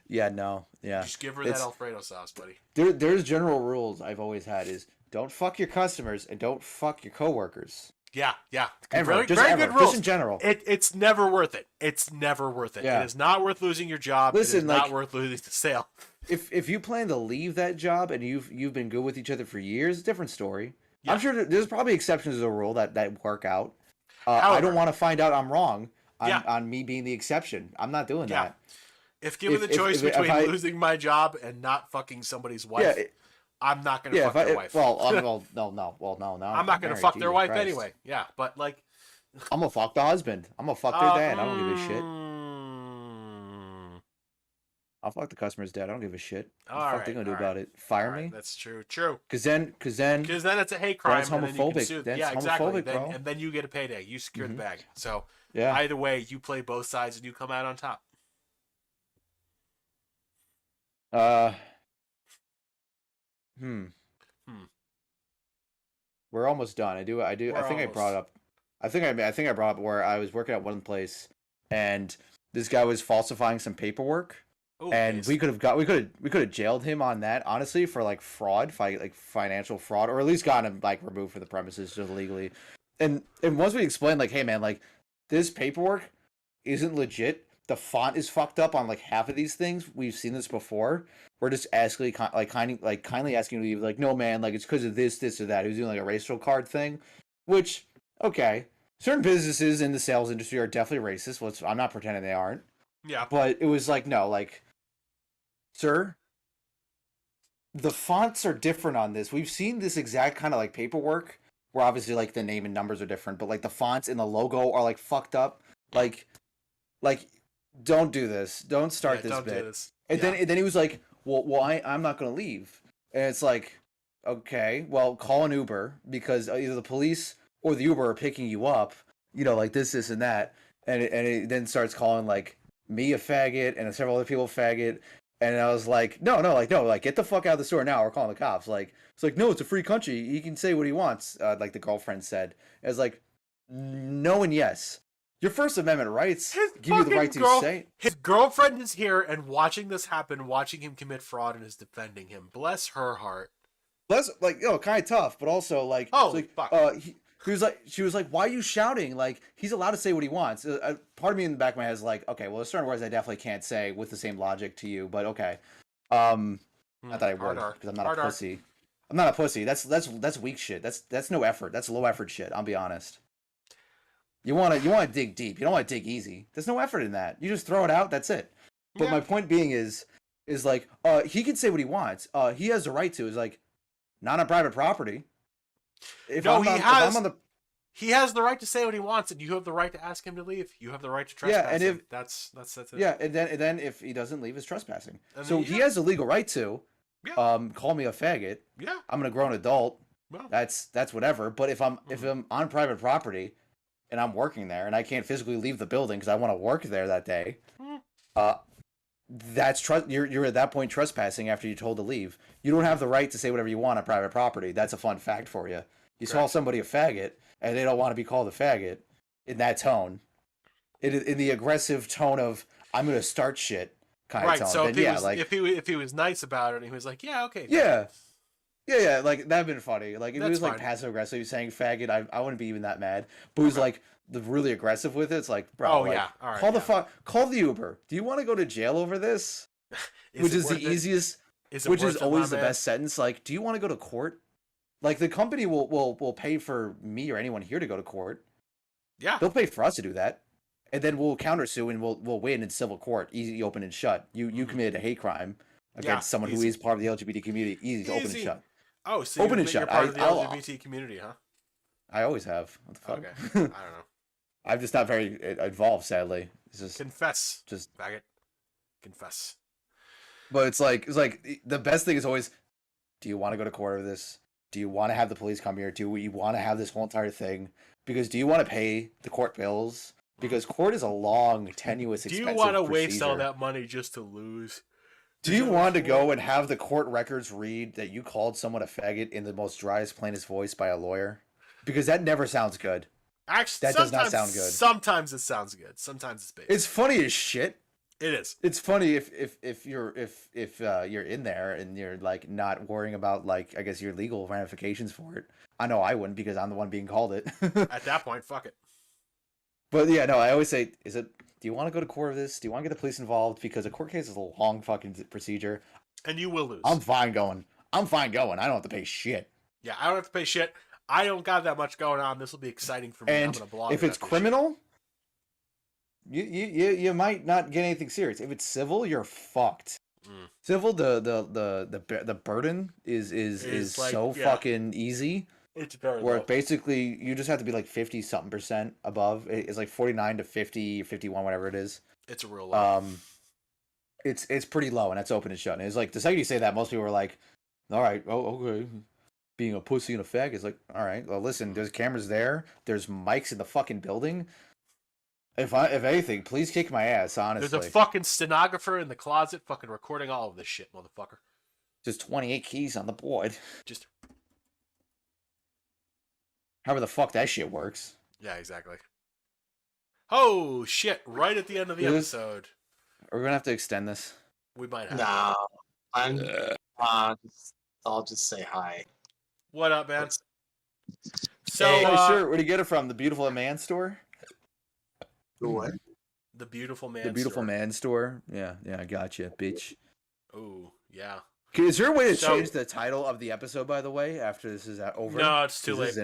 Yeah, no, yeah. just give her that It's Alfredo sauce, buddy. there's general rules I've always had is don't fuck your customers and don't fuck your coworkers. Yeah. Ever, Very, just very ever, good rules. just in general. It's never worth it. It's never worth it. Yeah. It is not worth losing your job. Listen, it is not like- worth losing the sale. If you plan to leave that job and you've been good with each other for years, different story. Yeah. I'm sure there's probably exceptions to the rule that work out. I However- don't want to find out I'm wrong Yeah. on me being the exception. I'm not doing Yeah. that. If given the If- choice if between I- losing my job and not fucking somebody's wife, Yeah, I'm not gonna yeah. fuck their wife. No. I'm not gonna married, fuck their Jesus wife Christ. anyway. Yeah, but like, I'm gonna fuck the husband. I'm gonna fuck their dad. I don't give a shit. I'll fuck the customer's dad. I don't give a shit. What the fuck they gonna do about it? Fire me? That's true. Because then Because then it's a hate crime. That's and then you can homophobic. sue- That's yeah, exactly. homophobic, Then, bro. and then you get a payday. You secure the bag. So yeah. either way, you play both sides and you come out on top. Hmm. Hmm. We're almost done. I think I brought up. I think I brought up where I was working at one place, and this guy was falsifying some paperwork, Oh, and geez. we could have jailed him on that, honestly, for like fraud, like financial fraud, or at least gotten him like removed from the premises just legally. And once we explained, like, hey man, like this paperwork isn't legit. The font is fucked up on like half of these things. We've seen this before. We're just asking, kindly asking you to leave. Like, no man, like it's because of this, or that. He was doing like a racial card thing, which okay, certain businesses in the sales industry are definitely racist. I'm not pretending they aren't. Yeah. But it was like, no, like, sir, the fonts are different on this. We've seen this exact kind of like paperwork where obviously like the name and numbers are different, but like the fonts and the logo are like fucked up. Like don't do this. Don't start this don't bit. do this. And then he was like, well, I'm not gonna leave. And it's like, okay, well, call an Uber because either the police or the Uber are picking you up, like this, and that. And it then starts calling like me a faggot and several other people a faggot. And I was like, no, get the fuck out of the store now. We're calling the cops. Like, it's like, no, it's a free country. He can say what he wants. Like the girlfriend said. It's like, no and yes. Your First Amendment rights give you the right to say. His girlfriend is here and watching this happen, watching him commit fraud, and is defending him. Bless her heart. Bless, kind of tough, but also like, fuck. She was like, why are you shouting? Like, he's allowed to say what he wants. Part of me in the back of my head is like, okay, well, there's certain words I definitely can't say with the same logic to you, but okay. Not that I would, because I'm not a pussy. I'm not a pussy. That's weak shit. That's no effort. That's low effort shit. I'll be honest. You want to dig deep. You don't want to dig easy. There's no effort in that. You just throw it out. That's it. But my point being is like, he can say what he wants. He has the right to. Is like, not on private property. He has the right to say what he wants, and you have the right to ask him to leave. You have the right to trespass. Yeah, and if that's it. Yeah, and then if he doesn't leave, it's trespassing. He has the legal right to. Yeah. Call me a faggot. Yeah. I'm gonna grown adult. Well, that's whatever. But if I'm on private property, and I'm working there, and I can't physically leave the building because I want to work there that day, that's you're at that point trespassing after you're told to leave. You don't have the right to say whatever you want on private property. That's a fun fact for you. You call somebody a faggot, and they don't want to be called a faggot in that tone, in the aggressive tone of I'm gonna start shit kind of tone. So then, if he was nice about it, and he was like, yeah, okay, yeah, like that'd been funny. Like if he was like passive aggressive, saying faggot, I wouldn't be even that mad. But who's like the really aggressive with it? It's like, bro, all right, call the Uber. Do you want to go to jail over this? Which is the easiest. Which is always the best sentence. Like, do you want to go to court? Like the company will pay for me or anyone here to go to court. Yeah, they'll pay for us to do that, and then we'll countersue and we'll win in civil court. Easy, open and shut. You committed a hate crime against someone who is part of the LGBT community. Easy, open and shut. Oh, so open and shut. You're part of the LGBT community, huh? I always have. What the fuck? Okay. I don't know. I'm just not very involved, sadly. It's just confess. Just faggot. Confess. But it's like the best thing is always, do you want to go to court over this? Do you want to have the police come here? Do you want to have this whole entire thing? Because do you want to pay the court bills? Because court is a long, tenuous, expensive procedure. Do you want to waste all that money just to lose? Do you want to go and have the court records read that you called someone a faggot in the most driest, plainest voice by a lawyer? Because that never sounds good. Actually, that does not sound good. Sometimes it sounds good. Sometimes it's basic. It's funny as shit. It is. It's funny if you're in there and you're like not worrying about like I guess your legal ramifications for it. I know I wouldn't because I'm the one being called it. At that point, fuck it. But yeah, no, I always say, do you want to go to court of this? Do you want to get the police involved? Because a court case is a long fucking procedure. And you will lose. I'm fine going. I don't have to pay shit. Yeah, I don't have to pay shit. I don't got that much going on. This will be exciting for me. And I'm gonna blog if it's criminal, you might not get anything serious. If it's civil, you're fucked. Civil, the burden is like, so fucking easy. It's very where low. Basically you just have to be like 50-something% above. It's like 49 to 50, 51, whatever it is. It's a real low. It's pretty low, and that's open and shut. And it's like the second you say that, most people are like, "All right, okay." Being a pussy and a fag is like, all right. Well, listen, there's cameras there. There's mics in the fucking building. If anything, please kick my ass. Honestly, there's a fucking stenographer in the closet, fucking recording all of this shit, motherfucker. Just 28 keys on the board. Just. However the fuck that shit works. Yeah, exactly. Oh, shit. Right at the end of the episode. We're going to have to extend this. We might have. No. I'll just say hi. What up, man? So, sure. Where'd you get it from? The Beautiful Man store? What? The Beautiful Man store. The Beautiful Man store? Yeah, I got you, bitch. Oh, yeah. Okay, is there a way to change the title of the episode, by the way, after this is over? No, it's too late.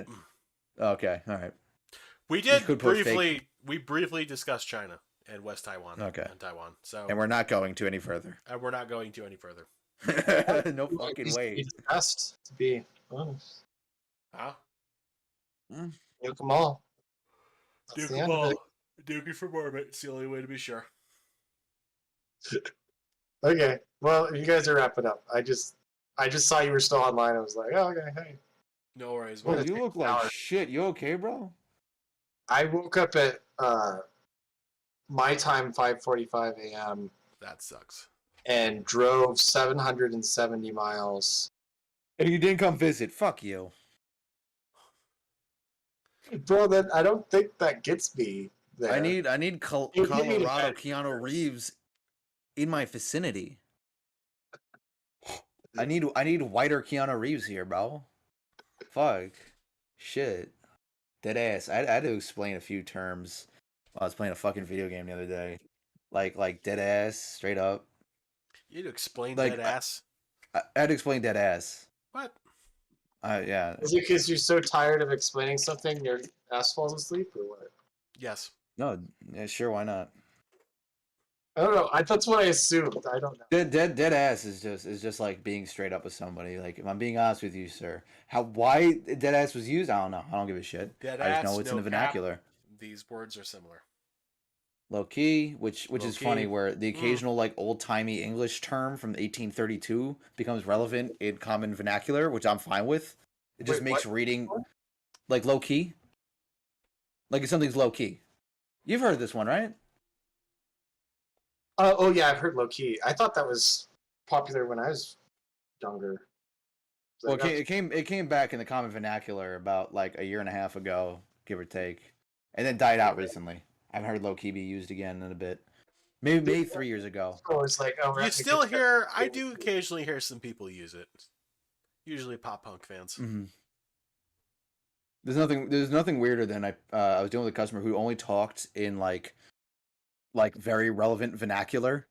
Okay, all right. We did briefly discuss China and West Taiwan. Okay. And Taiwan. And we're not going to any further. No fucking way. It's best to be honest. Huh? Nuke them all. Nuke them all. Dookie for Morbid. It's the only way to be sure. Okay. Well, you guys are wrapping up. I just saw you were still online. I was like, oh, okay, hey. No worries. Bro, man. you look like shit. You okay, bro? I woke up at my time, 5:45 a.m. That sucks. and drove 770 miles. And you didn't come visit. Fuck you. Bro, that I don't think that gets me there. I need You hit me to Colorado bed. Keanu Reeves in my vicinity. I need whiter Keanu Reeves here, bro. Fuck. Shit. Dead ass. I had to explain a few terms while I was playing a fucking video game the other day. Like dead ass, straight up. You need to explain Like, that ass. I had to explain dead ass. What? Yeah. Is it because you're so tired of explaining something your ass falls asleep or what? Yes. No, yeah, sure, why not? I don't know. That's what I assumed. I don't know. Dead ass is just like being straight up with somebody. Like, if I'm being honest with you, sir, why dead ass was used, I don't know. I don't give a shit. Dead I just ass, know it's no in the cap. vernacular. These words are similar. Low key, which Low is key. funny, where the occasional like old timey English term from 1832 becomes relevant in common vernacular, which I'm fine with. It just Wait, makes what? reading like low key. Like if something's low key. You've heard this one, right? Oh yeah, I've heard low key. I thought that was popular when I was younger. Well, Like, it came back in the common vernacular about like a year and a half ago, give or take, and then died out recently. I haven't heard low key be used again in a bit. Maybe 3 years ago. oh, it's like, oh, we're You having a still good hear, time. I do occasionally hear some people use it. Usually pop punk fans. Mm-hmm. There's nothing weirder than I was dealing with a customer who only talked in like very relevant vernacular.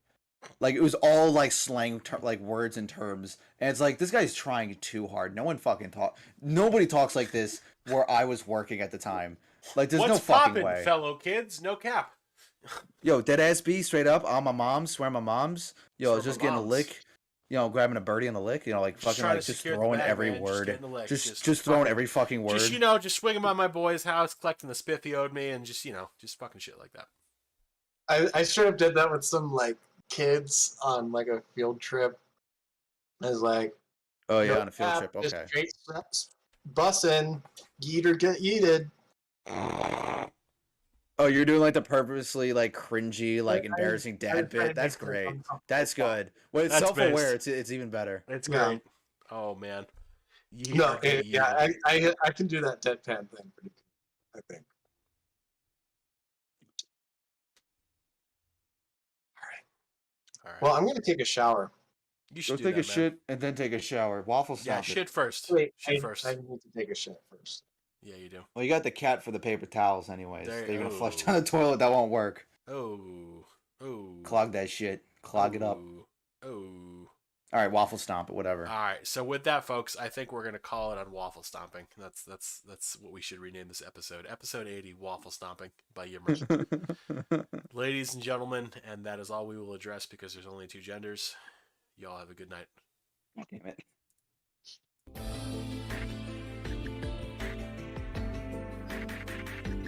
Like it was all like slang like words and terms. And it's like this guy's trying too hard. Nobody talks like this where I was working at the time. Like there's What's no fucking poppin', way. fellow kids? No cap. Yo, dead ass B straight up on my mom's, swear my mom's. Yo, I was Swear just my getting a mom's. lick. You know, grabbing a birdie on the lick. You know, like Just fucking trying like to just secure the throwing bag, every man. Just word. getting the lick. Just Just throwing fucking- every fucking word. Just swinging by my boy's house, collecting the spiff he owed me, and just fucking shit like that. I straight up did that with some like kids on like a field trip. I was like, Oh yeah, no on a field cap, trip. just Okay. straight bussin', yeet or get yeeted. Oh, you're doing like the purposely like cringy, like I- embarrassing I dad was trying bit. to That's make them great. uncomfortable. That's good. When it's That's self-aware, based. it's even better. It's Yeah. great. Oh man. Yeet No, or get yeah, yeeted. I can do that deadpan thing pretty good, I think. All right. Well, I'm gonna take a shower. You should Go do take that, a man. shit and then take a shower. Waffle Yeah, stomp it. shit first. Wait, Shit first. I need to take a shit first. Yeah, you do. Well, you got the cat for the paper towels, anyways. There- They're gonna flush oh. down the toilet. That won't work. Oh. Oh. Clog that shit. Clog it up. Oh. All right, waffle stomp it. Whatever. All right. So with that, folks, I think we're gonna call it on waffle stomping. That's what we should rename this episode. Episode 80, waffle stomping by Yimmers. Ladies and gentlemen, and that is all we will address because there's only two genders. Y'all have a good night. Damn it.